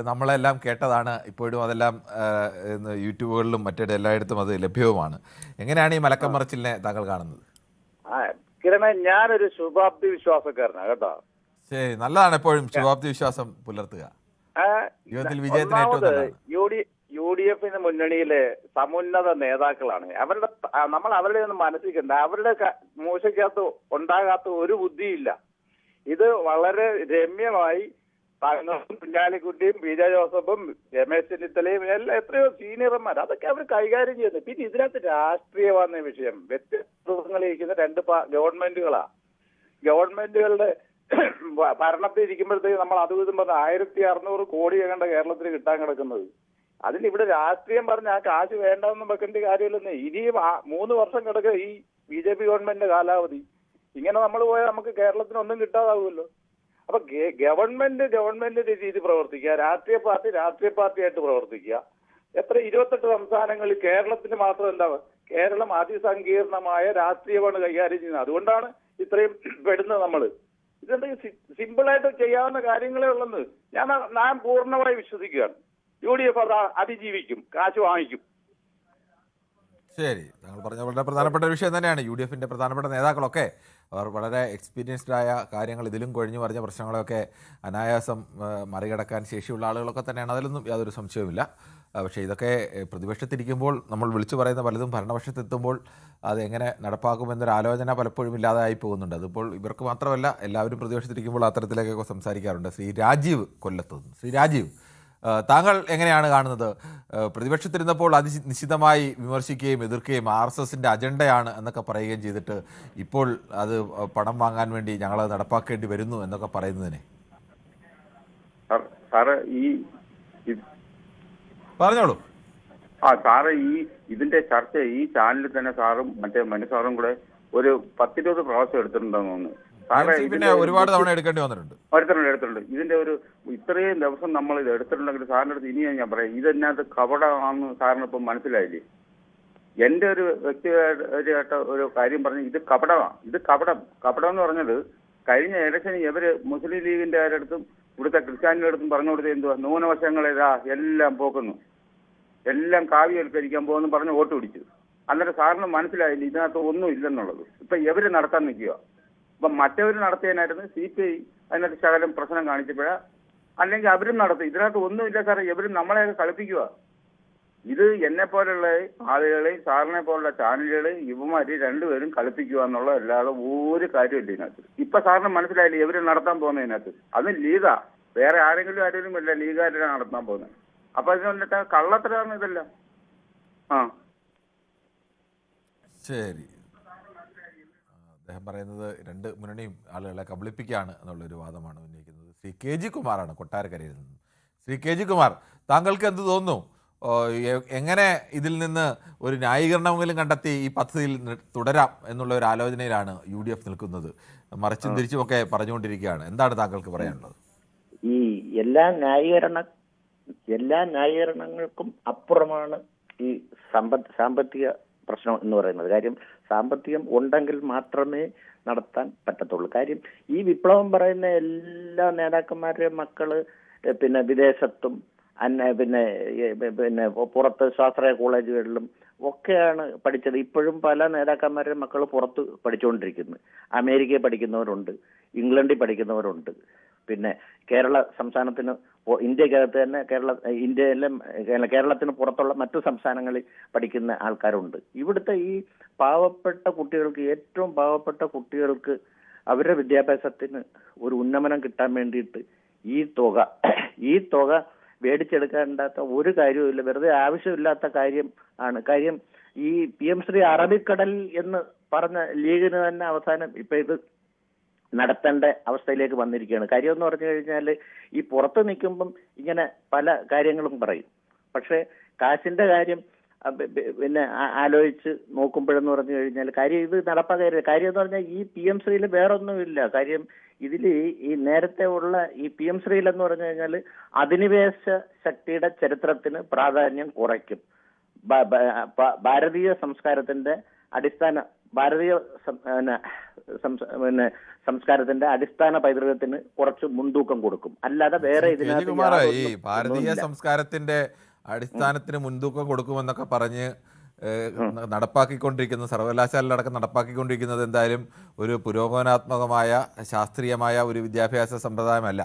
നമ്മളെല്ലാം കേട്ടതാണ്, ഇപ്പോഴും അതെല്ലാം യൂട്യൂബുകളിലും മറ്റേ എല്ലായിടത്തും അത് ലഭ്യവുമാണ്. എങ്ങനെയാണ് ഈ മലക്കം മറിച്ചിലിനെ താങ്കൾ കാണുന്നത്?
കിരണ, ഞാനൊരു ശുഭാപ്തി വിശ്വാസക്കാരനാണ് കേട്ടോ.
ശരി, നല്ലതാണ് എപ്പോഴും ശുഭാപ്തി വിശ്വാസം പുലർത്തുക. ജീവിതത്തിൽ വിജയത്തിന് ഏറ്റവും നല്ലതാണ്.
UDF മുന്നണിയിലെ സമുന്നത നേതാക്കളാണ്. നമ്മൾ അവരുടെ ഒന്നും മനസ്സിലാക്കണ്ട. അവരുടെ മൂശയ്ക്കകത്ത് ഉണ്ടാകാത്ത ഒരു ബുദ്ധിയില്ല. ഇത് വളരെ രമ്യമായി കുഞ്ഞാലിക്കുട്ടിയും PJ ജോസഫും രമേശ് ചെന്നിത്തലയും എല്ലാം എത്രയോ സീനിയർമാർ അതൊക്കെ അവർ കൈകാര്യം ചെയ്യുന്നു. പിന്നെ ഇതിനകത്ത് രാഷ്ട്രീയമാകുന്ന വിഷയം വ്യത്യസ്തങ്ങളിരിക്കുന്ന രണ്ട് ഗവൺമെന്റുകളാ. ഗവൺമെന്റുകളുടെ ഭരണത്തിൽ ഇരിക്കുമ്പോഴത്തേക്ക് നമ്മൾ അത് ഇതും പറഞ്ഞ 1600 കോടി കണ്ട കേരളത്തിന് കിട്ടാൻ കിടക്കുന്നത്. അതിന് ഇവിടെ രാഷ്ട്രീയം പറഞ്ഞ ആ കാശ് വേണ്ടെന്നും വെക്കേണ്ട കാര്യമില്ലെന്നേ. ഇനിയും 3 വർഷം കിടക്കുക ഈ BJP ഗവൺമെന്റിന്റെ കാലാവധി. ഇങ്ങനെ നമ്മൾ പോയാൽ നമുക്ക് കേരളത്തിന് ഒന്നും കിട്ടാതാവുമല്ലോ. അപ്പൊ ഗവൺമെന്റിന്റെ രീതി പ്രവർത്തിക്കുക, രാഷ്ട്രീയ പാർട്ടിയായിട്ട് പ്രവർത്തിക്കുക. 28 സംസ്ഥാനങ്ങളിൽ കേരളത്തിന് മാത്രം എന്താ, കേരളം അതിസങ്കീർണമായ രാഷ്ട്രീയമാണ് കൈകാര്യം ചെയ്യുന്നത്. അതുകൊണ്ടാണ് ഇത്രയും പെടുന്നത് നമ്മൾ. ഇതെന്തെങ്കിലും സിമ്പിളായിട്ട് ചെയ്യാവുന്ന കാര്യങ്ങളേ ഉള്ളെന്ന് ഞാൻ പൂർണ്ണമായി വിശ്വസിക്കുകയാണ്. UDF അത് അതിജീവിക്കും, കാശ് വാങ്ങിക്കും.
ശരി, താങ്കൾ പറഞ്ഞ വളരെ പ്രധാനപ്പെട്ട ഒരു വിഷയം തന്നെയാണ്. UDFന്റെ പ്രധാനപ്പെട്ട നേതാക്കളൊക്കെ അവർ വളരെ എക്സ്പീരിയൻസ്ഡ് ആയ കാര്യങ്ങൾ, ഇതിലും കൊഴിഞ്ഞു പറഞ്ഞ പ്രശ്നങ്ങളൊക്കെ അനായാസം മറികടക്കാൻ ശേഷിയുള്ള ആളുകളൊക്കെ തന്നെയാണ്. അതിലൊന്നും യാതൊരു സംശയവുമില്ല. പക്ഷേ ഇതൊക്കെ പ്രതിപക്ഷത്തിരിക്കുമ്പോൾ നമ്മൾ വിളിച്ചു പറയുന്ന പലതും ഭരണപക്ഷത്തെത്തുമ്പോൾ അതെങ്ങനെ നടപ്പാക്കുമെന്നൊരു ആലോചന പലപ്പോഴും ഇല്ലാതായി പോകുന്നുണ്ട്. അതിപ്പോൾ ഇവർക്ക് മാത്രമല്ല, എല്ലാവരും പ്രതിപക്ഷത്തിരിക്കുമ്പോൾ അത്തരത്തിലേക്കൊക്കെ സംസാരിക്കാറുണ്ട്. ശ്രീ രാജീവ് കൊല്ലത്തുനിന്ന്. ശ്രീ രാജീവ്, താങ്കൾ എങ്ങനെയാണ് കാണുന്നത്? പ്രതിപക്ഷത്തിരുന്നപ്പോൾ നിശിതമായി വിമർശിക്കുകയും എതിർക്കുകയും RSSന്റെ അജണ്ടയാണ് എന്നൊക്കെ പറയുകയും ചെയ്തിട്ട് ഇപ്പോൾ അത് പണം വാങ്ങാൻ വേണ്ടി ഞങ്ങൾ നടപ്പാക്കേണ്ടി വരുന്നു എന്നൊക്കെ പറയുന്നതിനെ പറഞ്ഞോളൂ.
സാറ് ഇതിന്റെ ചർച്ച ഈ ചാനലിൽ തന്നെ സാറും മറ്റേ മനു സാറും കൂടെ ഒരു 10-20 പ്രാവശ്യം എടുത്തിട്ടുണ്ടെന്ന് തോന്നുന്നു.
പിന്നെ ഒരുപാട് തവണ എടുക്കേണ്ടി
എടുത്തിട്ടുണ്ട്. ഇതിന്റെ ഒരു ഇത്രയും ദിവസം നമ്മൾ ഇത് എടുത്തിട്ടുണ്ടെങ്കിൽ സാറിന്റെ അടുത്ത് ഇനിയും ഞാൻ പറയാം, ഇതിനകത്ത് കപടമാണെന്ന് സാറിന് ഇപ്പം മനസ്സിലായില്ലേ? എന്റെ ഒരു വ്യക്തിപരമായിട്ട് ഒരു കാര്യം പറഞ്ഞു, ഇത് കപടമാണ്. ഇത് കപടം എന്ന് പറഞ്ഞത് കഴിഞ്ഞ ഇലക്ഷന് ഇവര് മുസ്ലിം ലീഗിന്റെ അടുത്തും ഇവിടുത്തെ ക്രിസ്ത്യാനികളുടെ അടുത്തും പറഞ്ഞു കൊടുത്തത് എന്തുവാ, ന്യൂനപക്ഷങ്ങളേതാ എല്ലാം പോക്കുന്നു, എല്ലാം കാവ്യവൽക്കരിക്കാൻ പോകുന്നു പറഞ്ഞ് വോട്ട് പിടിച്ചു. അന്നേരം സാറിന് മനസ്സിലായില്ല ഇതിനകത്ത് ഒന്നും ഇല്ലെന്നുള്ളത്. ഇപ്പൊ ഇവര് നടത്താൻ നിൽക്കുക. അപ്പൊ മറ്റവർ നടത്തിയതിനായിരുന്നു CPI അതിനകത്ത് ശകലം പ്രശ്നം കാണിച്ചപ്പോഴാ, അല്ലെങ്കിൽ അവരും നടത്തി. ഇതിനകത്ത് ഒന്നുമില്ല സാറേ, ഇവരും നമ്മളെയൊക്കെ കളിപ്പിക്കുക. ഇത് എന്നെ പോലുള്ള ആളുകളെയും സാറിനെ പോലുള്ള ചാനലുകളെയും യുവമാരി രണ്ടുപേരും കളിപ്പിക്കുക എന്നുള്ള അല്ലാതെ ഒരു കാര്യമില്ല ഇതിനകത്ത്. ഇപ്പൊ സാറിന് മനസ്സിലായില്ലേ ഇവര് നടത്താൻ പോകുന്നതിനകത്ത്? അത് ലീഗാ, വേറെ ആരെങ്കിലും അല്ല, ലീഗുകാരാണ് നടത്താൻ പോകുന്നത്. അപ്പൊ അതിന് കള്ളത്തരാണ് ഇതെല്ലാം.
ശരി, അദ്ദേഹം പറയുന്നത് രണ്ട് മുന്നണിയും ആളുകളെ കബളിപ്പിക്കുകയാണ് എന്നുള്ളൊരു വാദമാണ് ഉന്നയിക്കുന്നത്. ശ്രീ KG കുമാറാണ് കൊട്ടാരക്കരയിൽ നിന്ന്. ശ്രീ KG കുമാർ, താങ്കൾക്ക് എന്ത് തോന്നുന്നു? എങ്ങനെ ഇതിൽ നിന്ന് ഒരു ന്യായീകരണമെങ്കിലും കണ്ടെത്തി ഈ പദ്ധതിയിൽ തുടരാം എന്നുള്ള ഒരു ആലോചനയിലാണ് UDF നിൽക്കുന്നത്? മറിച്ചും തിരിച്ചുമൊക്കെ പറഞ്ഞുകൊണ്ടിരിക്കുകയാണ്. എന്താണ് താങ്കൾക്ക് പറയാനുള്ളത്?
ഈ എല്ലാ ന്യായീകരണങ്ങൾക്കും അപ്പുറമാണ് ഈ സാമ്പത്തിക പ്രശ്നം എന്ന് പറയുന്നത്. കാര്യം സാമ്പത്തികം ഉണ്ടെങ്കിൽ മാത്രമേ നടത്താൻ പറ്റത്തുള്ളൂ. കാര്യം ഈ വിപ്ലവം പറയുന്ന എല്ലാ നേതാക്കന്മാരുടെയും മക്കള് പിന്നെ വിദേശത്തും പിന്നെ പുറത്ത് സ്വാശ്രയ കോളേജുകളിലും ഒക്കെയാണ് പഠിച്ചത്. ഇപ്പോഴും പല നേതാക്കന്മാരുടെ മക്കൾ പുറത്ത് പഠിച്ചുകൊണ്ടിരിക്കുന്നു. അമേരിക്കയിൽ പഠിക്കുന്നവരുണ്ട്, ഇംഗ്ലണ്ടിൽ പഠിക്കുന്നവരുണ്ട്, പിന്നെ കേരള സംസ്ഥാനത്തിന് ഇന്ത്യക്കകത്ത് തന്നെ കേരളത്തിന് പുറത്തുള്ള മറ്റു സംസ്ഥാനങ്ങളിൽ പഠിക്കുന്ന ആൾക്കാരുണ്ട്. ഇവിടുത്തെ ഈ പാവപ്പെട്ട കുട്ടികൾക്ക്, ഏറ്റവും പാവപ്പെട്ട കുട്ടികൾക്ക് അവരുടെ വിദ്യാഭ്യാസത്തിന് ഒരു ഉന്നമനം കിട്ടാൻ വേണ്ടിയിട്ട് ഈ തുക മേടിച്ചെടുക്കേണ്ടാത്ത ഒരു കാര്യവുമില്ല. വെറുതെ ആവശ്യമില്ലാത്ത കാര്യം ഈ PM ശ്രീ അറബിക്കടൽ എന്ന് പറഞ്ഞ ലീഗിന് തന്നെ അവസാനം ഇപ്പൊ ഇത് നടത്തേണ്ട അവസ്ഥയിലേക്ക് വന്നിരിക്കുകയാണ്. കാര്യം എന്ന് പറഞ്ഞു കഴിഞ്ഞാൽ ഈ പുറത്ത് നിൽക്കുമ്പം ഇങ്ങനെ പല കാര്യങ്ങളും പറയും, പക്ഷെ കാശിന്റെ കാര്യം പിന്നെ ആലോചിച്ച് നോക്കുമ്പോഴെന്ന് പറഞ്ഞു കഴിഞ്ഞാൽ കാര്യം ഇത് നടപ്പാക്കാൻ കാര്യം എന്ന് പറഞ്ഞാൽ ഈ PM ശ്രീയിൽ വേറൊന്നുമില്ല. കാര്യം ഇതിൽ ഈ നേരത്തെ ഉള്ള ഈ PM ശ്രീയിൽ എന്ന് പറഞ്ഞു കഴിഞ്ഞാൽ അധിനിവേശ ശക്തിയുടെ ചരിത്രത്തിന് പ്രാധാന്യം കുറയ്ക്കും. ഭാരതീയ സംസ്കാരത്തിന്റെ സംസ്കാരത്തിന്റെ അടിസ്ഥാന പൈതൃകത്തിന് കുറച്ച് മുൻതൂക്കം കൊടുക്കും. അല്ലാതെ വേറെ
ഈ ഭാരതീയ സംസ്കാരത്തിന്റെ അടിസ്ഥാനത്തിന് മുൻതൂക്കം കൊടുക്കുമെന്നൊക്കെ പറഞ്ഞ് നടപ്പാക്കിക്കൊണ്ടിരിക്കുന്ന സർവകലാശാലയിലടക്കം നടപ്പാക്കിക്കൊണ്ടിരിക്കുന്നത് എന്തായാലും ഒരു പുരോഗമനാത്മകമായ ശാസ്ത്രീയമായ ഒരു വിദ്യാഭ്യാസ സമ്പ്രദായമല്ല.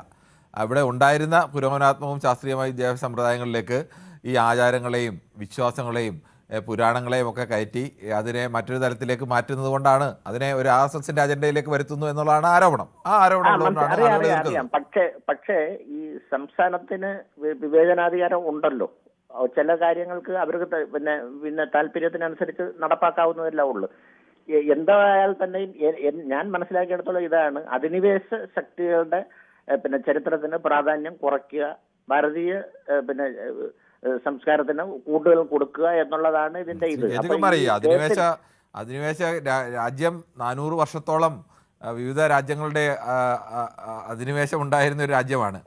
അവിടെ ഉണ്ടായിരുന്ന പുരോഗമനാത്മകവും ശാസ്ത്രീയമായ വിദ്യാഭ്യാസ സമ്പ്രദായങ്ങളിലേക്ക് ഈ ആചാരങ്ങളെയും വിശ്വാസങ്ങളെയും പുരാണങ്ങളെയും ഒക്കെ കയറ്റി അതിനെ മറ്റൊരു തലത്തിലേക്ക് മാറ്റുന്നത് കൊണ്ടാണ്, അതിനെ ഒരു RSSന്റെ അജണ്ടയിലേക്ക് വരുത്തുന്നു എന്നുള്ളതാണ് ആരോപണം. ആ ആരോപണം
പക്ഷേ ഈ സംസ്ഥാനത്തിന് വിവേചനാധികാരം ഉണ്ടല്ലോ. ചില കാര്യങ്ങൾക്ക് അവർക്ക് പിന്നെ താല്പര്യത്തിനനുസരിച്ച് നടപ്പാക്കാവുന്നതല്ല ഉള്ളു. എന്തായാൽ തന്നെയും ഞാൻ മനസ്സിലാക്കിയെടുത്തോളം ഇതാണ്, അധിനിവേശ ശക്തികളുടെ പിന്നെ ചരിത്രത്തിന് പ്രാധാന്യം കുറയ്ക്കുക, ഭാരതീയ പിന്നെ സംസ്കാരത്തിന് കൂടുതൽ കൊടുക്കുക എന്നുള്ളതാണ് ഇതിന്റെ ഇത്.
അധിനിവേശ രാജ്യം 400 വർഷത്തോളം വിവിധ രാജ്യങ്ങളുടെ അധിനിവേശം ഉണ്ടായിരുന്ന ഒരു രാജ്യമാണ്.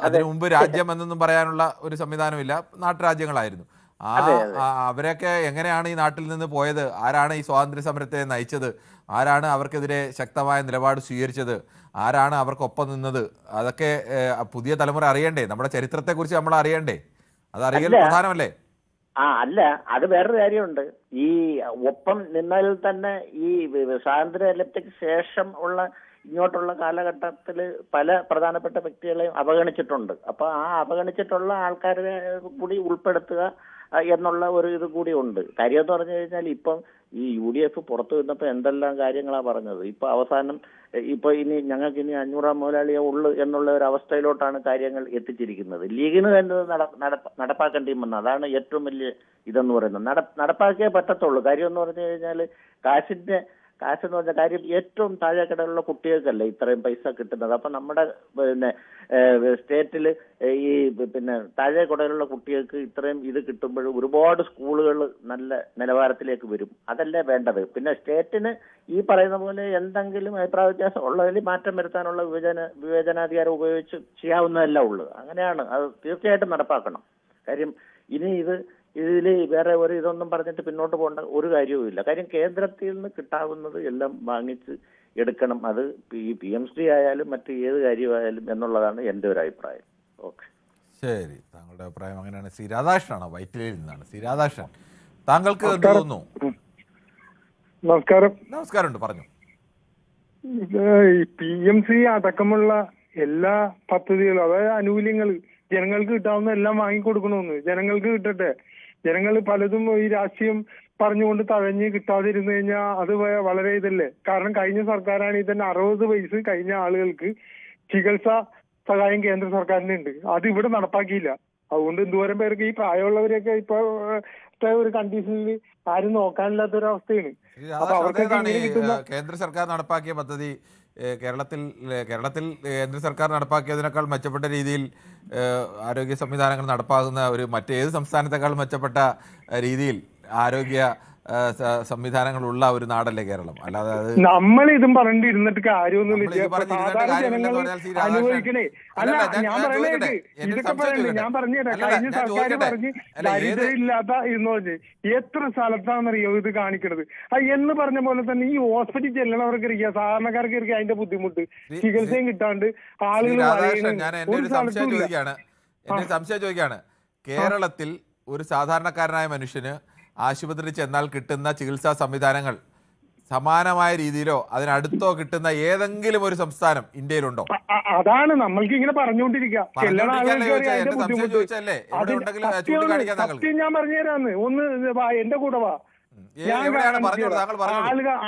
അതിനു മുമ്പ് രാജ്യം എന്നൊന്നും പറയാനുള്ള ഒരു സംവിധാനമില്ല, നാട്ടുരാജ്യങ്ങളായിരുന്നു. അവരൊക്കെ എങ്ങനെയാണ് ഈ നാട്ടിൽ നിന്ന് പോയത്? ആരാണ് ഈ സ്വാതന്ത്ര്യ സമരത്തെ നയിച്ചത്? ആരാണ് അവർക്കെതിരെ ശക്തമായ നിലപാട് സ്വീകരിച്ചത്? ആരാണ് അവർക്കൊപ്പം നിന്നത്? അതൊക്കെ പുതിയ തലമുറ അറിയണ്ടേ? നമ്മുടെ ചരിത്രത്തെക്കുറിച്ച് നമ്മൾ അറിയണ്ടേ? അത് അറിയൽ പ്രധാനമല്ലേ?
അല്ല, അത് വേറൊരു കാര്യമുണ്ട്. ഈ ഒപ്പം നിന്നതിൽ തന്നെ ഈ സ്വാതന്ത്ര്യലബ്ധിക്ക് ശേഷം ഉള്ള ഇങ്ങോട്ടുള്ള കാലഘട്ടത്തിൽ പല പ്രധാനപ്പെട്ട വ്യക്തികളെയും അവഗണിച്ചിട്ടുണ്ട്. അപ്പൊ ആ അവഗണിച്ചിട്ടുള്ള ആൾക്കാരെ കൂടി ഉൾപ്പെടുത്തുക എന്നുള്ള ഒരു ഇത് കൂടി ഉണ്ട്. കാര്യം എന്ന് പറഞ്ഞു കഴിഞ്ഞാൽ ഇപ്പം ഈ UDF പുറത്തു വന്നപ്പോൾ എന്തെല്ലാം കാര്യങ്ങളാണ് പറഞ്ഞത്. ഇപ്പൊ അവസാനം ഇനി ഞങ്ങൾക്ക് ഇനി 500 മുതലാളിയെ ഉള്ളു എന്നുള്ള ഒരു അവസ്ഥയിലോട്ടാണ് കാര്യങ്ങൾ എത്തിച്ചിരിക്കുന്നത്. ലീഗിന് തന്നെ നടപ്പാക്കേണ്ടി വന്നത് അതാണ് ഏറ്റവും വലിയ ഇതെന്ന് പറയുന്നത്. നടപ്പാക്കിയേ പറ്റത്തുള്ളൂ. കാര്യം എന്ന് പറഞ്ഞു കഴിഞ്ഞാൽ കാശെന്ന് പറഞ്ഞ കാര്യം ഏറ്റവും താഴെക്കിടയിലുള്ള കുട്ടികൾക്കല്ലേ ഇത്രയും പൈസ കിട്ടുന്നത്. അപ്പൊ നമ്മുടെ പിന്നെ സ്റ്റേറ്റിൽ ഈ പിന്നെ താഴെക്കിടയിലുള്ള കുട്ടികൾക്ക് ഇത്രയും ഇത് കിട്ടുമ്പോൾ ഒരുപാട് സ്കൂളുകൾ നല്ല നിലവാരത്തിലേക്ക് വരും. അതല്ലേ വേണ്ടത്. പിന്നെ സ്റ്റേറ്റിന് ഈ പറയുന്ന പോലെ എന്തെങ്കിലും അഭിപ്രായ വ്യത്യാസം ഉള്ളതിൽ മാറ്റം വരുത്താനുള്ള വിവേചനാധികാരം ഉപയോഗിച്ച് ചെയ്യാവുന്നതല്ല ഉള്ളു. അങ്ങനെയാണ് അത് തീർച്ചയായിട്ടും നടപ്പാക്കണം. കാര്യം ഇനി ഇതിൽ വേറെ ഒരു ഇതൊന്നും പറഞ്ഞിട്ട് പിന്നോട്ട് പോകേണ്ട ഒരു കാര്യവുമില്ല. കാര്യം കേന്ദ്രത്തിൽ നിന്ന് കിട്ടാവുന്നത് എല്ലാം വാങ്ങിച്ച് എടുക്കണം. അത് ഈ PMC ആയാലും മറ്റ് ഏത് കാര്യമായാലും എന്നുള്ളതാണ് എൻ്റെ ഒരു അഭിപ്രായം. ഓക്കെ,
ശരി, താങ്കളുടെ അഭിപ്രായം അങ്ങനെയാണ്. ശ്രീ രാധാകൃഷ്ണനാണ്, വൈറ്റിലയിൽ നിന്നാണ്. ശ്രീ രാധാകൃഷ്ണൻ, താങ്കൾക്ക് എന്ത് തോന്നുന്നു? നമസ്കാരം, പറഞ്ഞു.
PMC അടക്കമുള്ള എല്ലാ പദ്ധതികളും, അതായത് ആനുകൂല്യങ്ങൾ ജനങ്ങൾക്ക് കിട്ടാവുന്ന എല്ലാം വാങ്ങിക്കൊടുക്കണമെന്ന്. ജനങ്ങൾക്ക് കിട്ടട്ടെ. ജനങ്ങൾ പലതും ഈ രാഷ്ട്രീയം പറഞ്ഞുകൊണ്ട് തഴഞ്ഞ് കിട്ടാതിരുന്നു കഴിഞ്ഞാൽ അത് വളരെ ഇതല്ലേ. കാരണം കഴിഞ്ഞ സർക്കാരാണെങ്കിൽ തന്നെ 60 വയസ്സ് കഴിഞ്ഞ ആളുകൾക്ക് ചികിത്സാ സഹായം കേന്ദ്ര സർക്കാരിനുണ്ട്. അത് ഇവിടെ നടപ്പാക്കിയില്ല. അതുകൊണ്ട് എന്തോരം പേർക്ക് ഈ പ്രായമുള്ളവരെയൊക്കെ ഇപ്പൊ ഒരു കണ്ടീഷനിൽ ആരും നോക്കാനില്ലാത്തൊരവസ്ഥയാണ്. അപ്പൊ അവർക്ക്
കേന്ദ്ര സർക്കാർ നടപ്പാക്കിയ പദ്ധതി കേരളത്തിൽ കേന്ദ്ര സർക്കാർ നടപ്പാക്കിയതിനേക്കാൾ മെച്ചപ്പെട്ട രീതിയിൽ ആരോഗ്യ സംവിധാനങ്ങൾ നടപ്പാക്കുന്ന മറ്റേത് സംസ്ഥാനത്തെക്കാൾ മെച്ചപ്പെട്ട രീതിയിൽ ആരോഗ്യ സംവിധാനങ്ങളുള്ള ഒരു നാടല്ലേ കേരളം. അല്ലാതെ
നമ്മൾ ഇതും പറഞ്ഞിരുന്നിട്ട് കാര്യമൊന്നുമില്ല. സാധാരണ ജനങ്ങൾ അനുഭവിക്കണേ. അല്ല, ഞാൻ പറയണേ ഇതൊക്കെ പറയണ്ടേ. ഞാൻ പറഞ്ഞുതരാം. കഴിഞ്ഞ സർക്കാർ പറഞ്ഞ് ദരിദ്രയില്ലാത്ത എന്ന് പറഞ്ഞ് എത്ര സ്ഥലത്താണെന്നറിയോ ഇത് കാണിക്കണത്. എന്ന് പറഞ്ഞ പോലെ തന്നെ ഈ ഹോസ്പിറ്റലിൽ ചെല്ലണവർക്ക് ഇരിക്കുക, സാധാരണക്കാർക്ക് ഇരിക്കുക, അതിന്റെ ബുദ്ധിമുട്ട് ചികിത്സയും കിട്ടാണ്ട് ആളുകൾ
ഒരു സംശയം ചോദിക്കുകയാണ്. കേരളത്തിൽ ഒരു സാധാരണക്കാരനായ മനുഷ്യന് ആശുപത്രിയിൽ ചെന്നാൽ കിട്ടുന്ന ചികിത്സാ സംവിധാനങ്ങൾ സമാനമായ രീതിയിലോ അതിനടുത്തോ കിട്ടുന്ന ഏതെങ്കിലും ഒരു സംസ്ഥാനം ഇന്ത്യയിലുണ്ടോ?
അതാണ് നമ്മൾക്ക് ഇങ്ങനെ പറഞ്ഞുകൊണ്ടിരിക്കുക.
ചോദിച്ചല്ലേ എവിടെ ഉണ്ടെങ്കിലും ചൂണ്ടിക്കാണിക്കാൻ താങ്കൾക്ക്.
സത്യം ഞാൻ പറഞ്ഞുതരാന്ന്, ഒന്ന് എന്റെ കൂടെ വാ.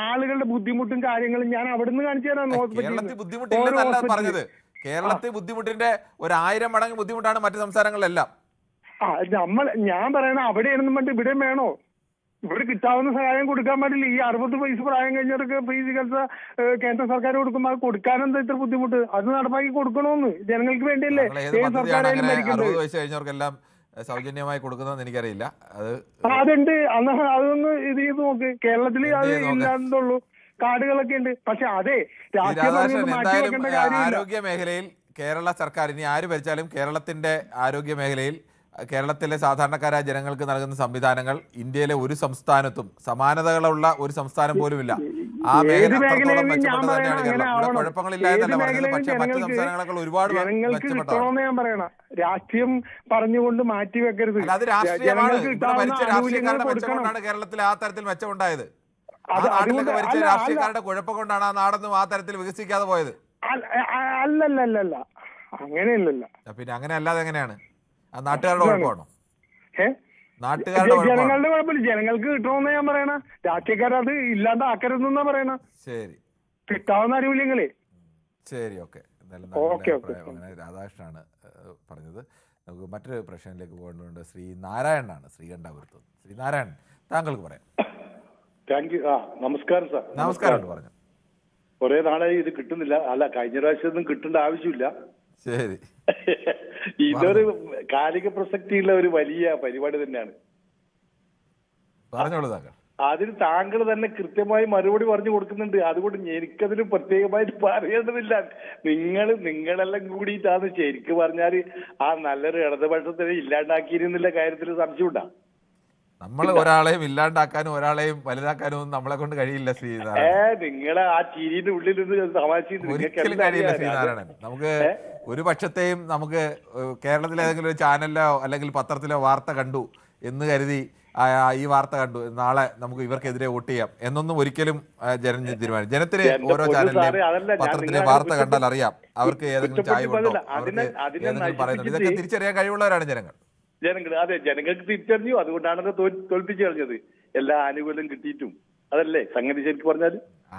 ആളുകളുടെ ബുദ്ധിമുട്ടും കാര്യങ്ങളും ഞാൻ അവിടുന്ന് കാണിച്ചു തരാം.
കേരളത്തിൽ ബുദ്ധിമുട്ടില്ലെന്നല്ല പറഞ്ഞത്. കേരളത്തിൽ ബുദ്ധിമുട്ടിന്റെ 1000 മടങ്ങ് ബുദ്ധിമുട്ടാണ് മറ്റു സംസ്ഥാനങ്ങളിലെല്ലാം.
ഞാൻ പറയണ അവിടെയാണെന്നും പറഞ്ഞിട്ട് ഇവിടെയും വേണോ? ഇവിടെ കിട്ടാവുന്ന സഹായം കൊടുക്കാൻ പാടില്ല. ഈ 60 വയസ്സ് പ്രായം കഴിഞ്ഞവർക്ക് ഫ്രീ ചികിത്സ കേന്ദ്ര സർക്കാർ കൊടുക്കുമ്പോൾ അത് കൊടുക്കാനെന്താ ഇത്ര ബുദ്ധിമുട്ട്? അത് നടപ്പാക്കി കൊടുക്കണോന്ന് ജനങ്ങൾക്ക് വേണ്ടിയല്ലേ ഏത് സർക്കാരായാലും ഭരിക്കുന്നത്.
60 വയസ്സ് കഴിഞ്ഞവർക്കെല്ലാം സൗജന്യമായി കൊടുക്കുന്നതെന്ന് എനിക്കറിയില്ല.
അതുണ്ട്. അതൊന്ന് ഇത് ചെയ്ത് നോക്ക്. കേരളത്തിൽ അത് ഇല്ലാന്നുള്ളൂ, കാർഡുകളൊക്കെ ഉണ്ട്. പക്ഷെ അതെ,
ആരോഗ്യ മേഖലയിൽ കേരള സർക്കാർ ഇനി ആര് ഭരിച്ചാലും കേരളത്തിന്റെ ആരോഗ്യ മേഖലയിൽ കേരളത്തിലെ സാധാരണക്കാരായ ജനങ്ങൾക്ക് നൽകുന്ന സംവിധാനങ്ങൾ ഇന്ത്യയിലെ ഒരു സംസ്ഥാനത്തും സമാനതകളുള്ള ഒരു സംസ്ഥാനം പോലുമില്ല. ആ മേഖല അത്രത്തോളം മെച്ചപ്പെട്ടത് തന്നെയാണ് കേരളം. ഇവിടെ കുഴപ്പങ്ങളില്ല എന്നല്ല പറഞ്ഞത്, പക്ഷേ മറ്റു സംസ്ഥാനങ്ങളെക്കാൾ ഒരുപാട്
മെച്ചപ്പെട്ടതാണ്. രാഷ്ട്രീയം പറഞ്ഞുകൊണ്ട് മാറ്റി വെക്കരുത്.
അത് രാഷ്ട്രീയമാണ്. ഭരിച്ച രാഷ്ട്രീയക്കാരുടെ മെച്ചം കൊണ്ടാണ് കേരളത്തിൽ ആ തരത്തിൽ മെച്ചമുണ്ടായത്. ആ നാട്ടിലൊക്കെ ഭരിച്ച രാഷ്ട്രീയക്കാരുടെ കുഴപ്പം കൊണ്ടാണ് ആ നാടൊന്നും ആ തരത്തിൽ വികസിക്കാതെ പോയത്.
അല്ലല്ല, അങ്ങനെയല്ലല്ലോ.
പിന്നെ അങ്ങനെ അല്ലാതെ എങ്ങനെയാണ്? ആ നാട്ടുകാരുടെ കുഴപ്പമാണോ?
ജനങ്ങളുടെ കുഴപ്പമില്ല. ജനങ്ങൾക്ക് കിട്ടണമെന്ന് ഞാൻ പറയണ. രാഷ്ട്രീയക്കാരത് ഇല്ലാണ്ടാക്കരുതെന്നാ പറയണ.
ശരി,
കിട്ടാവുന്ന ആനുകൂല്യങ്ങളെ.
ശരി, ഓക്കെ. അങ്ങനെ രാധാകൃഷ്ണനാണ് പറഞ്ഞത്. നമുക്ക് മറ്റൊരു പ്രശ്നത്തിലേക്ക് പോകേണ്ടതുണ്ട്. ശ്രീ നാരായണനാണ് ശ്രീകണ്ഠാപുരത്ത്. ശ്രീ നാരായണൻ, താങ്കൾക്ക് പറയാം.
Thank you. നമസ്കാരം സാർ.
നമസ്കാരം. പറഞ്ഞു
കുറെ നാളായി ഇത് കിട്ടുന്നില്ല. അല്ല, കഴിഞ്ഞ പ്രാവശ്യമൊന്നും കിട്ടേണ്ട ആവശ്യമില്ല.
ശരി,
ഇതൊരു കാലിക പ്രസക്തിയുള്ള ഒരു വലിയ പരിപാടി തന്നെയാണ്.
പറഞ്ഞോളൂ താങ്കൾ.
അതിന് താങ്കൾ തന്നെ കൃത്യമായി മറുപടി പറഞ്ഞു കൊടുക്കുന്നുണ്ട്. അതുകൊണ്ട് എനിക്കതിന് പ്രത്യേകമായിട്ട് പറയേണ്ടതില്ല. നിങ്ങളെല്ലാം കൂടിയിട്ടാണ് ശരിക്കും പറഞ്ഞാൽ ആ നല്ലൊരു ഇടതുപക്ഷത്തിനെ ഇല്ലാണ്ടാക്കിയിരുന്നില്ല കാര്യത്തിൽ സംശയമുണ്ടാ?
നമ്മൾ ഒരാളെയും ഇല്ലാണ്ടാക്കാനും ഒരാളെയും വലുതാക്കാനും നമ്മളെ കൊണ്ട് കഴിയില്ല ശ്രീനാരായണൻ.
നിങ്ങളെ ആ ചിരിയുടെ ഉള്ളിൽ
ഒരിക്കലും കഴിയില്ല ശ്രീനാരായണൻ. നമുക്ക് ഒരു പക്ഷത്തെയും നമുക്ക് കേരളത്തിലെ ഏതെങ്കിലും ഒരു ചാനലിലോ അല്ലെങ്കിൽ പത്രത്തിലോ വാർത്ത കണ്ടു എന്ന് കരുതി ഈ വാർത്ത കണ്ടു നാളെ നമുക്ക് ഇവർക്കെതിരെ വോട്ട് ചെയ്യാം എന്നൊന്നും ഒരിക്കലും ജനം തീരുമാനിക്കും. ജനത്തിന് ഓരോ ചാനലിലെയും പത്രത്തിലെ വാർത്ത കണ്ടാൽ അറിയാം അവർക്ക് ഏതെങ്കിലും ചായവുണ്ടോ, അവർക്ക് ഏതെങ്കിലും പറയുന്നുണ്ട്. ഇതൊക്കെ തിരിച്ചറിയാൻ കഴിവുള്ളവരാണ് ജനങ്ങൾ.
അതെ, ജനങ്ങൾക്ക് തിരിച്ചറിഞ്ഞു. അതുകൊണ്ടാണ് തോൽപ്പിച്ചു കളഞ്ഞത്. എല്ലാ ആനുകൂല്യം കിട്ടിയിട്ടും. അതല്ലേ സംഗതി ശരിക്കും പറഞ്ഞാൽ.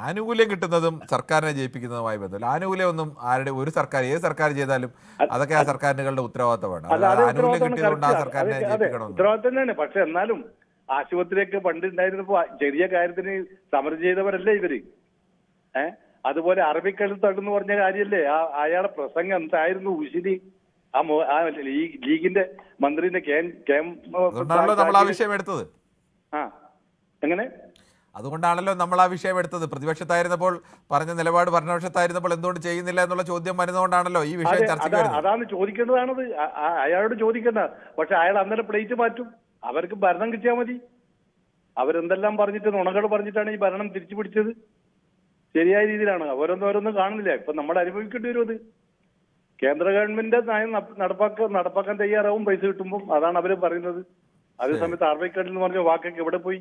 ആനുകൂല്യം കിട്ടുന്നതും സർക്കാരിനെ ജയിപ്പിക്കുന്നതുമായി ബന്ധമില്ല. ആനുകൂല്യം ഒന്നും ആരുടെ ഒരു സർക്കാർ ഏത് സർക്കാർ ചെയ്താലും അതൊക്കെ ആ സർക്കാരുകളുടെ ഉത്തരവാദിത്തമാണ്. ആനുകൂല്യം കിട്ടിയതുകൊണ്ട് ആ സർക്കാരിനെ ജയിപ്പിക്കണം
ഉത്തരവാദിത്തം തന്നെയാണ്. പക്ഷെ എന്നാലും ആശുപത്രിയൊക്കെ പണ്ട് ഉണ്ടായിരുന്നപ്പോ ചെറിയ കാര്യത്തിന് സമരം ചെയ്തവരല്ലേ ഇവര്. അതുപോലെ അറബിക്കടൽ തടെന്ന് പറഞ്ഞ കാര്യല്ലേ അയാളെ പ്രസംഗം എന്തായിരുന്നു? ഉശിരി ലീഗിന്റെ മന്ത്രിന്റെ
നമ്മൾ ആ വിഷയം എടുത്തത്.
എങ്ങനെ?
അതുകൊണ്ടാണല്ലോ നമ്മൾ ആ വിഷയം എടുത്തത്. പ്രതിപക്ഷത്തായിരുന്നപ്പോൾ പറഞ്ഞ നിലപാട് ഭരണപക്ഷത്തായിരുന്നപ്പോൾ എന്തുകൊണ്ട് ചെയ്യുന്നില്ല എന്നുള്ള ചോദ്യം വരുന്നതുകൊണ്ടാണല്ലോ ഈ വിഷയം ചർച്ചയ്ക്ക് വരുന്നത്.
അതാണ് ചോദിക്കേണ്ടതാണത്. അയാളോട് ചോദിക്കേണ്ട. പക്ഷെ അയാൾ അന്നേരം പ്ലേറ്റ് മാറ്റും. അവർക്ക് ഭരണം കിട്ടിയാൽ മതി. അവരെന്തെല്ലാം പറഞ്ഞിട്ട് നുണകൾ പറഞ്ഞിട്ടാണ് ഈ ഭരണം തിരിച്ചു പിടിച്ചത്. ശരിയായ രീതിയിലാണ്. ഓരോന്നും കാണുന്നില്ല. ഇപ്പൊ നമ്മൾ അനുഭവിക്കേണ്ടി വരും അത്. കേന്ദ്ര ഗവൺമെന്റ് നയം നടപ്പാക്കാൻ തയ്യാറാവും പൈസ കിട്ടുമ്പോൾ. അതാണ് അവര് പറയുന്നത്. അതേ സമയത്ത് അറബിക്കടൽ എന്ന് പറഞ്ഞ വാക്കൊക്കെ എവിടെ പോയി?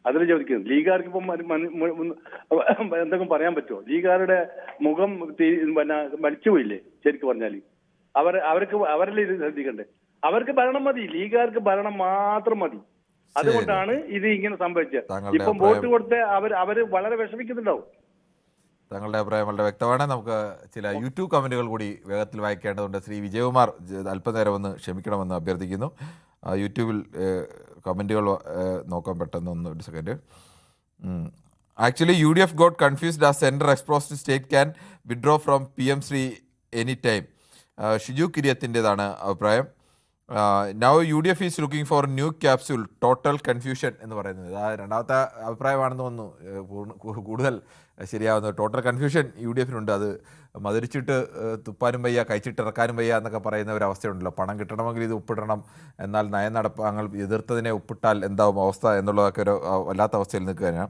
അതിൽ ചോദിക്കുന്നത്. ലീഗുകാർക്ക് ഇപ്പം എന്തെങ്കിലും പറയാൻ പറ്റുമോ? ലീഗുകാരുടെ മുഖം മരിച്ചുപോയില്ലേ ശരിക്കും പറഞ്ഞാല്? അവരല്ലേ ഇത് ശ്രദ്ധിക്കണ്ടേ? അവർക്ക് ഭരണം മതി. ലീഗുകാർക്ക് ഭരണം മാത്രം മതി. അതുകൊണ്ടാണ് ഇത് ഇങ്ങനെ സംഭവിച്ചത്. ഇപ്പം വോട്ട് കൊടുത്ത് അവര് വളരെ വിഷമിക്കുന്നുണ്ടാവും.
താങ്കളുടെ അഭിപ്രായം വളരെ വ്യക്തമാണ്. നമുക്ക് ചില യൂട്യൂബ് കമൻറ്റുകൾ കൂടി വേഗത്തിൽ വായിക്കേണ്ടതുണ്ട്. ശ്രീ വിജയകുമാർ അല്പനേരം ഒന്ന് ക്ഷമിക്കണമെന്ന് അഭ്യർത്ഥിക്കുന്നു. യൂട്യൂബിൽ കമൻറ്റുകൾ നോക്കാൻ പെട്ടെന്ന് ഒരു second. Actually UDF got confused as central exposed state can withdraw from PM Shri any time. Shiju കിരിയത്തിൻ്റെതാണ് അഭിപ്രായം. Now UDF is looking for new capsule total confusion എന്ന് പറയുന്നത് രണ്ടാമത്തെ അഭിപ്രായമാണെന്ന് തോന്നുന്നു. കൂടുതൽ ശരിയാവുന്നത് ടോട്ടൽ കൺഫ്യൂഷൻ UDFനുണ്ട്. അത് മധുരിച്ചിട്ട് തുപ്പാനും വയ്യ, കഴിച്ചിട്ട് ഇറക്കാനും വയ്യ എന്നൊക്കെ പറയുന്ന ഒരു അവസ്ഥയുണ്ടല്ലോ. പണം കിട്ടണമെങ്കിൽ ഇത് ഒപ്പിടണം, എന്നാൽ നയനടപ്പാങ്ങൾ എതിർത്തതിനെ ഒപ്പിട്ടാൽ എന്താവും അവസ്ഥ എന്നുള്ളതൊക്കെ ഒരു വല്ലാത്ത അവസ്ഥയിൽ നിൽക്കുകയാണ്.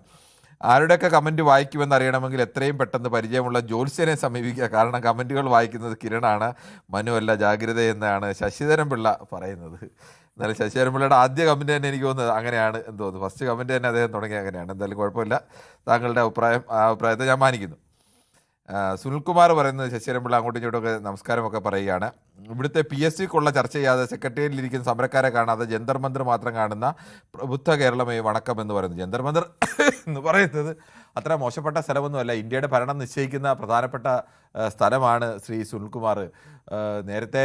ആരുടെയൊക്കെ കമൻറ്റ് വായിക്കുമെന്ന് അറിയണമെങ്കിൽ എത്രയും പെട്ടെന്ന് പരിചയമുള്ള ജ്യോത്സ്യനെ സമീപിക്കുക. കാരണം കമൻറ്റുകൾ വായിക്കുന്നത് കിരണാണ്, മനു അല്ല, ജാഗ്രത എന്നാണ് ശശിധരൻ പിള്ള പറയുന്നത്. എന്നാലും ശശിധരൻപിള്ളയുടെ ആദ്യ കമൻറ്റ് തന്നെ എനിക്ക് തോന്നുന്നത് അങ്ങനെയാണ് എന്ന് തോന്നുന്നു. ഫസ്റ്റ് കമൻറ്റ് തന്നെ അദ്ദേഹം തുടങ്ങിയ അങ്ങനെയാണ്. എന്തായാലും കുഴപ്പമില്ല, താങ്കളുടെ അഭിപ്രായത്തെ ഞാൻ മാനിക്കുന്നു. സുനിൽകുമാർ പറയുന്നത് ശശിധരൻപിള്ള അങ്ങോട്ടും ഇങ്ങോട്ടൊക്കെ നമസ്കാരമൊക്കെ പറയുകയാണ്. ഇവിടുത്തെ PSCക്കുള്ള ചർച്ച ചെയ്യാതെ സെക്രട്ടേറിയറ്റിലിരിക്കുന്ന സമരക്കാരെ കാണാതെ ജന്തർ മന്ദിർ മാത്രം കാണുന്ന പ്രബുദ്ധ കേരളമേ വണക്കം എന്ന് പറയുന്നത്. ജന്തർ മന്ദിർ എന്ന് പറയുന്നത് അത്ര മോശപ്പെട്ട സ്ഥലമൊന്നുമല്ല, ഇന്ത്യയുടെ ഭരണം നിശ്ചയിക്കുന്ന പ്രധാനപ്പെട്ട സ്ഥലമാണ് ശ്രീ സുനിൽകുമാർ. നേരത്തെ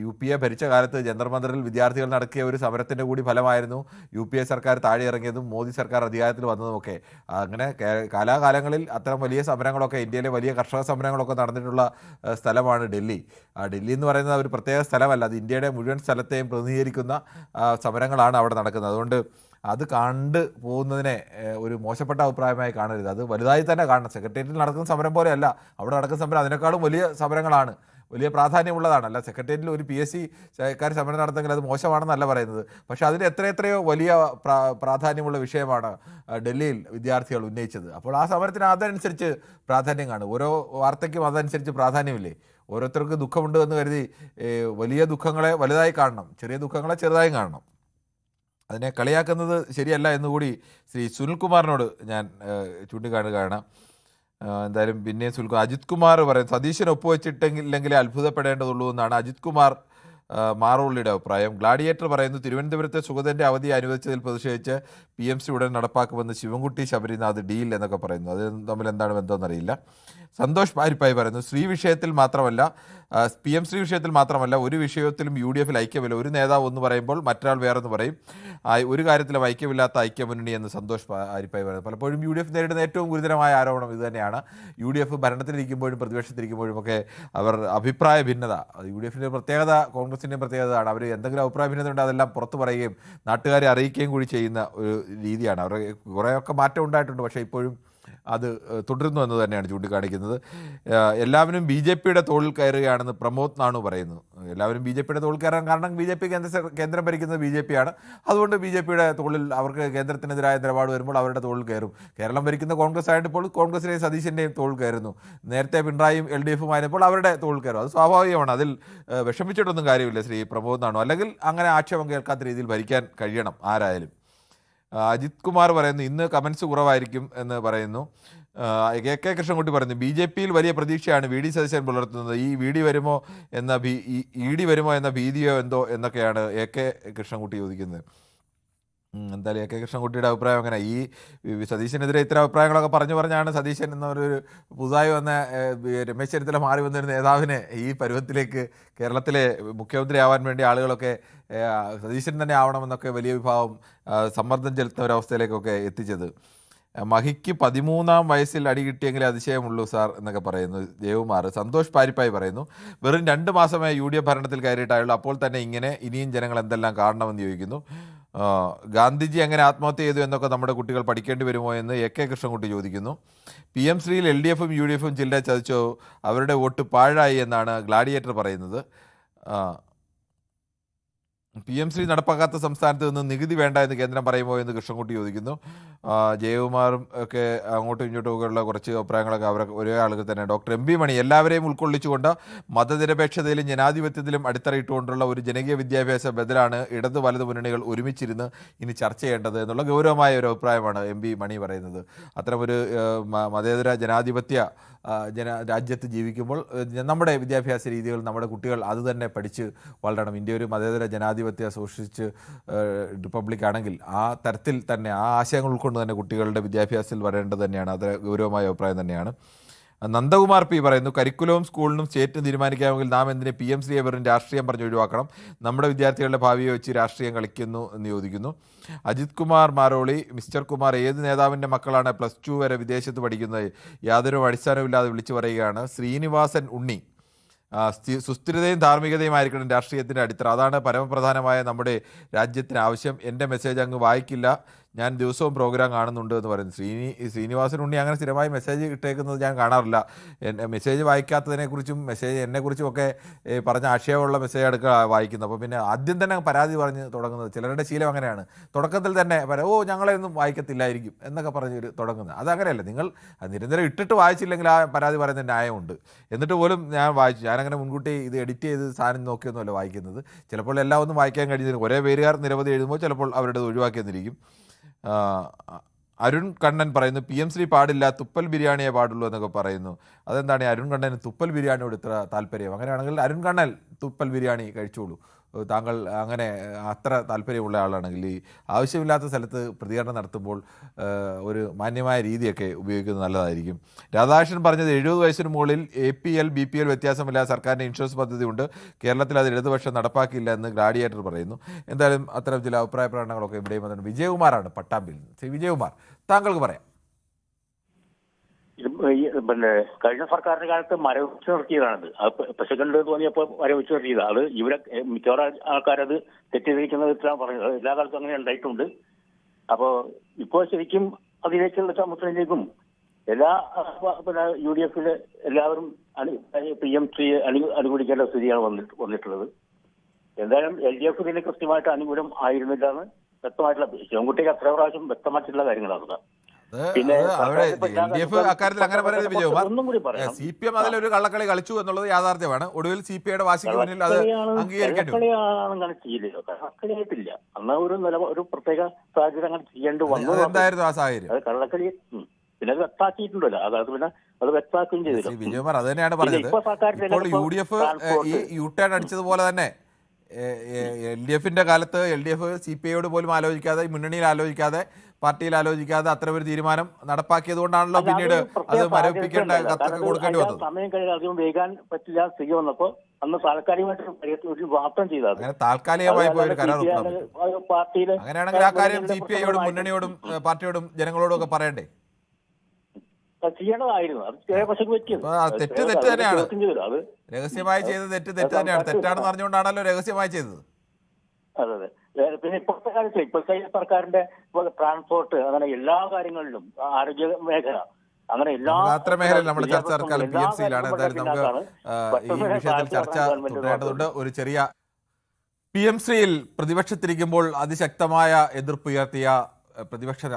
UPA ഭരിച്ച കാലത്ത് ജന്തർ മന്ദിറിൽ വിദ്യാർത്ഥികൾ നടത്തിയ ഒരു സമരത്തിൻ്റെ കൂടി ഫലമായിരുന്നു UPA സർക്കാർ താഴെ ഇറങ്ങിയതും മോദി സർക്കാർ അധികാരത്തിൽ വന്നതുമൊക്കെ. അങ്ങനെ കാലാകാലങ്ങളിൽ അത്തരം വലിയ സമരങ്ങളൊക്കെ, ഇന്ത്യയിലെ വലിയ കർഷക സമരങ്ങളൊക്കെ നടന്നിട്ടുള്ള സ്ഥലമാണ് ഡൽഹി. ഡൽഹി എന്ന് പറയുന്നത് ഒരു പ്രത്യേക സ്ഥലമല്ല, അത് ഇന്ത്യയുടെ മുഴുവൻ സ്ഥലത്തെയും പ്രതിനിധീകരിക്കുന്ന സമരങ്ങളാണ് അവിടെ നടക്കുന്നത്. അതുകൊണ്ട് അത് കണ്ട് പോകുന്നതിനെ ഒരു മോശപ്പെട്ട അഭിപ്രായമായി കാണരുത്, അത് വലുതായി തന്നെ കാണണം. സെക്രട്ടേറിയറ്റിൽ നടക്കുന്ന സമരം പോലെയല്ല, അവിടെ നടക്കുന്ന സമരം അതിനേക്കാളും വലിയ സമരങ്ങളാണ്, വലിയ പ്രാധാന്യമുള്ളതാണ്. അല്ല സെക്രട്ടേറിയറ്റിൽ ഒരു PSCക്കാർ സമരം നടത്തെങ്കിൽ അത് മോശമാണെന്നല്ല പറയുന്നത്, പക്ഷേ അതിന് എത്രയോ വലിയ പ്രാധാന്യമുള്ള വിഷയമാണ് ഡൽഹിയിൽ വിദ്യാർത്ഥികൾ ഉന്നയിച്ചത്. അപ്പോൾ ആ സമരത്തിന് അതനുസരിച്ച് പ്രാധാന്യം കാണും. ഓരോ വാർത്തയ്ക്കും അതനുസരിച്ച് പ്രാധാന്യമില്ലേ? ഓരോരുത്തർക്ക് ദുഃഖമുണ്ട് എന്ന് കരുതി വലിയ ദുഃഖങ്ങളെ വലുതായി കാണണം, ചെറിയ ദുഃഖങ്ങളെ ചെറുതായി കാണണം. അതിനെ കളിയാക്കുന്നത് ശരിയല്ല എന്നുകൂടി ശ്രീ സുനിൽകുമാറിനോട് ഞാൻ ചൂണ്ടിക്കാണുകയാണ്. എന്തായാലും പിന്നെ അജിത് കുമാർ പറയും സതീശൻ ഒപ്പുവെച്ചിട്ടില്ലെങ്കിലേ അത്ഭുതപ്പെടേണ്ടതുള്ളൂ എന്നാണ് അജിത് കുമാർ മാറോളിയുടെ അഭിപ്രായം. ഗ്ലാഡിയേറ്റർ പറയുന്നു തിരുവനന്തപുരത്തെ സുഗതൻ്റെ അവധി അനുവദിച്ചതിൽ പ്രതിഷേധിച്ച് PMC ഉടൻ നടപ്പാക്കുമെന്ന് ശിവൻകുട്ടി ശബരിനാഥ് ഡീൽ എന്നൊക്കെ പറയുന്നു. അത് തമ്മിൽ എന്താണ് ബന്ധമെന്നറിയില്ല. സന്തോഷ് പാരിപ്പായി പറയുന്നു PMC വിഷയത്തിൽ മാത്രമല്ല ഒരു വിഷയത്തിലും UDFൽ ഐക്യമില്ല. ഒരു നേതാവ് ഒന്ന് പറയുമ്പോൾ മറ്റൊരാൾ വേറെന്ന് പറയും. ഒരു കാര്യത്തിലും ഐക്യമില്ലാത്ത ഐക്യമുന്നണി എന്ന് സന്തോഷ് പാരിപ്പായി പറയുന്നത്. പലപ്പോഴും UDF നേരിടുന്ന ഏറ്റവും ഗുരുതരമായ ആരോപണം ഇത് തന്നെയാണ്. UDF ഭരണത്തിലിരിക്കുമ്പോഴും പ്രതിപക്ഷത്തിരിക്കുമ്പോഴും ഒക്കെ അവർ അഭിപ്രായ ഭിന്നത, UDFിൻ്റെ പ്രത്യേകത കോൺഗ്രസിൻ്റെ പ്രത്യേകതയാണ്. അവർ എന്തെങ്കിലും അഭിപ്രായ ഭിന്നത ഉണ്ട് അതെല്ലാം പുറത്തു പറയുകയും നാട്ടുകാരെ അറിയിക്കുകയും കൂടി ചെയ്യുന്ന ഒരു രീതിയാണ്. അവർ കുറേയൊക്കെ മാറ്റം ഉണ്ടായിട്ടുണ്ട്, പക്ഷേ ഇപ്പോഴും അത് തുടരുന്നു എന്ന് തന്നെയാണ് ചൂണ്ടിക്കാണിക്കുന്നത്. എല്ലാവരും BJPയുടെ തോളിൽ കയറുകയാണെന്ന് പ്രമോദ് നാണു പറയുന്നു. എല്ലാവരും BJPയുടെ തോളിൽ കയറാൻ കാരണം BJP കേന്ദ്രം ഭരിക്കുന്നത് BJPയാണ്. അതുകൊണ്ട് BJPയുടെ തോളിൽ അവർക്ക് കേന്ദ്രത്തിനെതിരായ നിലപാട് വരുമ്പോൾ അവരുടെ തോളിൽ കയറും. കേരളം ഭരിക്കുന്ന കോൺഗ്രസ് ആയിട്ട് ഇപ്പോൾ കോൺഗ്രസിനെയും സതീശൻ്റെയും തോളിൽ കയറുന്നു. നേരത്തെ പിണറായിയും LDFും ആയപ്പോൾ അവരുടെ തോളിൽ കയറും. അത് സ്വാഭാവികമാണ്, അതിൽ വിഷമിച്ചിട്ടൊന്നും കാര്യമില്ല ശ്രീ പ്രമോദ് നാണു. അല്ലെങ്കിൽ അങ്ങനെ ആക്ഷേപം കേൾക്കാത്ത രീതിയിൽ ഭരിക്കാൻ കഴിയണം ആരായാലും. അജിത് കുമാർ പറയുന്നു ഇന്ന് കമൻസ് കുറവായിരിക്കും എന്ന് പറയുന്നു. AK കൃഷ്ണൻകുട്ടി പറയുന്നു BJPയിൽ വലിയ പ്രതീക്ഷയാണ് VD സതീശൻ പുലർത്തുന്നത്. ഈ ED വരുമോ എന്ന ഭീതിയോ എന്തോ എന്നൊക്കെയാണ് AK കൃഷ്ണൻകുട്ടി ചോദിക്കുന്നത്. എന്തായാലും AK കൃഷ്ണൻകുട്ടിയുടെ അഭിപ്രായം അങ്ങനെ. ഈ സതീശനെതിരെ ഇത്തരം അഭിപ്രായങ്ങളൊക്കെ പറഞ്ഞാണ് സതീശൻ എന്നൊരു പുതുതായി വന്ന രമേശ് ചെന്നിത്തല മാറി വന്നൊരു നേതാവിനെ ഈ പരുവത്തിലേക്ക് കേരളത്തിലെ മുഖ്യമന്ത്രി ആവാൻ വേണ്ടി ആളുകളൊക്കെ സതീശൻ തന്നെ ആവണമെന്നൊക്കെ വലിയ വിഭാഗം സമ്മർദ്ദം ചെലുത്തുന്ന ഒരവസ്ഥയിലേക്കൊക്കെ എത്തിച്ചത്. മഹിക്ക് 13-ാം വയസ്സിൽ അടി കിട്ടിയെങ്കിലേ അതിശയമുള്ളൂ സാർ എന്നൊക്കെ പറയുന്നു ദേവുമാർ. സന്തോഷ് പാരിപ്പായി പറയുന്നു വെറും 2 മാസമായി UDF ഭരണത്തിൽ കയറിയിട്ടായുള്ളൂ, അപ്പോൾ തന്നെ ഇങ്ങനെ ഇനിയും ജനങ്ങൾ എന്തെല്ലാം കാണണമെന്ന് ചോദിക്കുന്നു. ഗാന്ധിജി എങ്ങനെ ആത്മഹത്യ ചെയ്തു എന്നൊക്കെ നമ്മുടെ കുട്ടികൾ പഠിക്കേണ്ടി വരുമോ എന്ന് AK കൃഷ്ണൻകുട്ടി ചോദിക്കുന്നു. PMCയിൽ LDFും UDFും ചില്ലറെ ചതിച്ചോ, അവരുടെ വോട്ട് പാഴായി എന്നാണ് ഗ്ലാഡിയേറ്റർ പറയുന്നത്. PMC നടപ്പാക്കാത്ത സംസ്ഥാനത്ത് നിന്ന് നികുതി വേണ്ട എന്ന് കേന്ദ്രം പറയുമോ എന്ന് കൃഷ്ണൻകുട്ടി ചോദിക്കുന്നു. ജയകുമാറും ഒക്കെ അങ്ങോട്ടും ഇങ്ങോട്ടും ഒക്കെയുള്ള കുറച്ച് അഭിപ്രായങ്ങളൊക്കെ അവർ ഒരേ ആളുകൾ തന്നെ. ഡോക്ടർ MB മണി എല്ലാവരെയും ഉൾക്കൊള്ളിച്ചുകൊണ്ട് മതനിരപേക്ഷതയിലും ജനാധിപത്യത്തിലും അടിത്തറയിട്ടുകൊണ്ടുള്ള ഒരു ജനകീയ വിദ്യാഭ്യാസ ബദലാണ് ഇടത് വലത് മുന്നണികൾ ഒരുമിച്ചിരുന്ന് ഇനി ചർച്ച ചെയ്യേണ്ടത് എന്നുള്ള ഗൗരവമായ ഒരു അഭിപ്രായമാണ് MB മണി പറയുന്നത്. അത്തരമൊരു മതേതര ജനാധിപത്യ രാജ്യത്ത് ജീവിക്കുമ്പോൾ നമ്മുടെ വിദ്യാഭ്യാസ രീതികൾ നമ്മുടെ കുട്ടികൾ അത് തന്നെ പഠിച്ച് വളരണം. ഇന്ത്യ ഒരു മതേതര ജനാധിപത്യ സോഷ്യലിസ്റ്റ് റിപ്പബ്ലിക് ആണെങ്കിൽ ആ തരത്തിൽ തന്നെ ആ ആശയങ്ങൾ ഉൾക്കൊണ്ട് തന്നെ കുട്ടികളുടെ വിദ്യാഭ്യാസത്തിൽ വരേണ്ടത് തന്നെയാണ്. അത് ഗൗരവമായ അഭിപ്രായം തന്നെയാണ്. നന്ദകുമാർ P പറയുന്നു കരിക്കുലവും സ്കൂളിനും സ്റ്റേറ്റിന് തീരുമാനിക്കാമെങ്കിൽ നാം എന്തിനെ PMCയെ വെറും രാഷ്ട്രീയം പറഞ്ഞ് ഒഴിവാക്കണം, നമ്മുടെ വിദ്യാർത്ഥികളുടെ ഭാവിയെ വെച്ച് രാഷ്ട്രീയം കളിക്കുന്നു എന്ന് ചോദിക്കുന്നു. അജിത് കുമാർ മാരോളി മിസ്റ്റർ കുമാർ ഏത് നേതാവിൻ്റെ മക്കളാണ് +2 വരെ വിദേശത്ത് പഠിക്കുന്നത്, യാതൊരു അടിസ്ഥാനമില്ലാതെ വിളിച്ചു പറയുകയാണ്. ശ്രീനിവാസൻ ഉണ്ണി സുസ്ഥിരതയും ധാർമ്മികതയുമായിരിക്കണം രാഷ്ട്രീയത്തിൻ്റെ അടിത്തറ, അതാണ് പരമപ്രധാനമായ നമ്മുടെ രാജ്യത്തിന് ആവശ്യം. എൻ്റെ മെസ്സേജ് അങ്ങ് വായിക്കില്ല, ഞാൻ ദിവസവും പ്രോഗ്രാം കാണുന്നുണ്ട് എന്ന് പറയുന്നു. ശ്രീനിവാസൻ ഉണ്ണി അങ്ങനെ സ്ഥിരമായി മെസ്സേജ് ഇട്ടേക്കുന്നത് ഞാൻ കാണാറില്ല. മെസ്സേജ് വായിക്കാത്തതിനെക്കുറിച്ചും മെസ്സേജ് എന്നെക്കുറിച്ചും ഒക്കെ പറഞ്ഞ ആശയമുള്ള മെസ്സേജ് എടുക്കുക വായിക്കുന്നത്. അപ്പോൾ പിന്നെ ആദ്യം തന്നെ പരാതി പറഞ്ഞ് തുടങ്ങുന്നത് ചിലരുടെ ശീലം അങ്ങനെയാണ്. തുടക്കത്തിൽ തന്നെ ഞങ്ങളെ ഒന്നും വായിക്കത്തില്ലായിരിക്കും എന്നൊക്കെ പറഞ്ഞ് തുടങ്ങുന്നത്. അതങ്ങനെയല്ല. നിങ്ങൾ നിരന്തരം ഇട്ടിട്ട് വായിച്ചില്ലെങ്കിൽ ആ പരാതി പറയുന്ന ന്യായമുണ്ട്. എന്നിട്ട് പോലും ഞാൻ വായിച്ചു. ഞാനങ്ങനെ മുൻകൂട്ടി ഇത് എഡിറ്റ് ചെയ്ത് സാധനം നോക്കിയൊന്നുമല്ല വായിക്കുന്നത്. ചിലപ്പോൾ എല്ലാം ഒന്നും വായിക്കാൻ കഴിഞ്ഞില്ല. ഒരേ പേരുകാർ നിരവധി എഴുതുമ്പോൾ ചിലപ്പോൾ അവരുടെ ഒഴിവാക്കിയെന്നിരിക്കും. അരുൺ കണ്ണൻ പറയുന്നു PMC പാടില്ല, തുപ്പൽ ബിരിയാണിയെ പാടുള്ളൂ എന്നൊക്കെ പറയുന്നു. അതെന്താണ് അരുൺ കണ്ണന് തുപ്പൽ ബിരിയാണിയോട് ഇത്ര താല്പര്യം? അങ്ങനെയാണെങ്കിൽ അരുൺ കണ്ണൻ തുപ്പൽ ബിരിയാണി കഴിച്ചോളൂ. താങ്കൾ അങ്ങനെ അത്ര താല്പര്യമുള്ള ആളാണെങ്കിൽ ഈ ആവശ്യമില്ലാത്ത സ്ഥലത്ത് പ്രതികരണം നടത്തുമ്പോൾ ഒരു മാന്യമായ രീതിയൊക്കെ ഉപയോഗിക്കുന്നത് നല്ലതായിരിക്കും. രാധാകൃഷ്ണൻ പറഞ്ഞത് 70 വയസ്സിന് മുകളിൽ APL BPL വ്യത്യാസമില്ലാതെ സർക്കാരിൻ്റെ ഇൻഷുറൻസ് പദ്ധതി ഉണ്ട്. കേരളത്തിൽ അത് ഇടതുപക്ഷം നടപ്പാക്കിയില്ല എന്ന് ഗ്ലാഡിയേറ്റർ പറയുന്നു. എന്തായാലും അത്തരം ചില അഭിപ്രായ പ്രകടനങ്ങളൊക്കെ ഇവിടെയും വന്നിട്ടുണ്ട്. വിജയകുമാറാണ് പട്ടാമ്പിൽ നിന്ന്. ശ്രീ വിജയകുമാർ, താങ്കൾക്ക് പറയാം.
പിന്നെ കഴിഞ്ഞ സർക്കാരിന്റെ കാലത്ത് മരവിച്ച് നിർത്തിയതാണത്. പശുക്കളുടെ തോന്നിയപ്പോൾ മരവിച്ച് നിർത്തിയതാണ്. അത് ഇവിടെ മിക്കവാറും ആൾക്കാരത് തെറ്റിദ്ധരിക്കുന്നത് ഇത്രയാണ് പറയുന്നത്. എല്ലാ കാലത്തും അങ്ങനെ ഉണ്ടായിട്ടുണ്ട്. അപ്പോൾ ഇപ്പോൾ ശരിക്കും അതിലേക്കുള്ള മുസ്ലിംലേക്കും എല്ലാ പിന്നെ UDF എല്ലാവരും PMC അനുകൂലിക്കേണ്ട സ്ഥിതിയാണ് വന്നിട്ടുള്ളത്. എന്തായാലും LDF ഇതിന് കൃത്യമായിട്ട് അനുകൂലം ആയിരുന്നില്ല എന്ന് വ്യക്തമായിട്ടുള്ള ശിവൻകുട്ടിക്ക് അത്ര പ്രാവശ്യം വ്യക്തമായിട്ടുള്ള കാര്യങ്ങളാണ്.
പിന്നെ LDF അക്കാര്യത്തിൽ അങ്ങനെ പറയുന്നത് വിജയകുമാർ, CPM അതിലൊരു കള്ളക്കളി കളിച്ചു എന്നുള്ളത് യാഥാർത്ഥ്യമാണ്. ഒടുവിൽ CPIയുടെ വാശിക്ക് മുന്നിൽ അത് അംഗീകരിക്കേണ്ടി
കളിയായിട്ടില്ല. അന്ന് ഒരു പ്രത്യേക സാഹചര്യം അങ്ങനെ ചെയ്യേണ്ടി വന്നു.
എന്തായിരുന്നു ആ സാഹചര്യം?
അത് കള്ളക്കളി പിന്നെ വ്യക്തമാക്കിയിട്ടുണ്ടല്ലോ. അതായത് പിന്നെ അത് വ്യക്തമാക്കുകയും ചെയ്തില്ല.
വിജയകുമാർ അത് തന്നെയാണ് പറഞ്ഞത്. ഇപ്പോൾ UDF ഈ U-ടേൺ അടിച്ചതുപോലെ തന്നെ LDFന്റെ കാലത്ത് LDF CPIയോട് പോലും ആലോചിക്കാതെ, മുന്നണിയിൽ ആലോചിക്കാതെ, പാർട്ടിയിൽ ആലോചിക്കാതെ അത്തരം ഒരു തീരുമാനം നടപ്പാക്കിയത് കൊണ്ടാണല്ലോ പിന്നീട് അത് മരവിപ്പിക്കേണ്ട കത്തൊക്കെ കൊടുക്കേണ്ടി വന്നത്.
സമയം കഴിഞ്ഞാൽ അധികം വൈകാൻ പറ്റില്ല സ്ഥിതി വന്നപ്പോൾ അന്ന് താൽക്കാലികമായിട്ട് ഒരു വാർത്തം ചെയ്തത്.
അങ്ങനെ താൽക്കാലികമായി പോയൊരു കരാർ
പാർട്ടിയിൽ
അങ്ങനെയാണെങ്കിൽ ആ കാര്യം CPIയോടും മുന്നണിയോടും പാർട്ടിയോടും ജനങ്ങളോടും ഒക്കെ പറയണ്ടേ?
ചെയ്യേണ്ടതായിരുന്നു. അത് പക്ഷേ പറ്റിയത്
തെറ്റ് തന്നെയാണ്. രഹസ്യമായി ചെയ്തത് തെറ്റ് തന്നെയാണ്. തെറ്റാണെന്ന് അറിഞ്ഞുകൊണ്ടാണല്ലോ രഹസ്യമായി ചെയ്തത്.
അതെ അതെ. പിന്നെ ഇപ്പോഴത്തെ സർക്കാരിന്റെ ട്രാൻസ്പോർട്ട് അങ്ങനെ എല്ലാ കാര്യങ്ങളിലും, ആരോഗ്യ മേഖല അങ്ങനെ എല്ലാ
മേഖലയിലും നമ്മൾ ചർച്ച തൽക്കാലം PMCയിലാണ്. എന്തായാലും നമുക്ക് ഈ വിഷയത്തിൽ ചർച്ച തുടരേണ്ടതുണ്ട്. ഒരു ചെറിയ PMCയിൽ പ്രതിപക്ഷത്തിരിക്കുമ്പോൾ അതിശക്തമായ എതിർപ്പുയർത്തിയ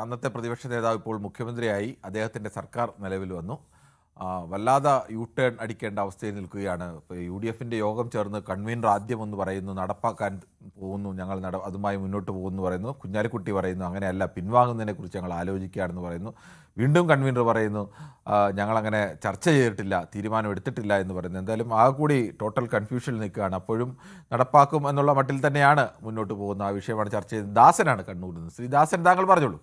അന്നത്തെ പ്രതിപക്ഷ നേതാവ് ഇപ്പോൾ മുഖ്യമന്ത്രിയായി. അദ്ദേഹത്തിൻ്റെ സർക്കാർ നിലവിൽ വന്നു. വല്ലാതെ U-ടേൺ അടിക്കേണ്ട അവസ്ഥയിൽ നിൽക്കുകയാണ്. ഇപ്പോൾ UDFന്റെ യോഗം ചേർന്ന് കൺവീനർ ആദ്യം ഒന്ന് പറയുന്നു നടപ്പാക്കാൻ പോകുന്നു, ഞങ്ങൾ അതുമായി മുന്നോട്ട് പോകുന്നു പറയുന്നു. കുഞ്ഞാലിക്കുട്ടി പറയുന്നു അങ്ങനെയല്ല, പിൻവാങ്ങുന്നതിനെ കുറിച്ച് ഞങ്ങൾ ആലോചിക്കുകയാണെന്ന് പറയുന്നു. വീണ്ടും കൺവീനർ പറയുന്നു ഞങ്ങളങ്ങനെ ചർച്ച ചെയ്തിട്ടില്ല, തീരുമാനം എടുത്തിട്ടില്ല എന്ന് പറയുന്നു. എന്തായാലും ആ കൂടി ടോട്ടൽ കൺഫ്യൂഷനിൽ നിൽക്കുകയാണ്. അപ്പോഴും നടപ്പാക്കും എന്നുള്ള മട്ടിൽ തന്നെയാണ് മുന്നോട്ട് പോകുന്ന. ആ വിഷയമാണ് ചർച്ച ചെയ്തത്. ദാസനാണ് കണ്ണൂരിൽ നിന്ന്. ശ്രീ ദാസൻ, താങ്കൾ പറഞ്ഞോളൂ.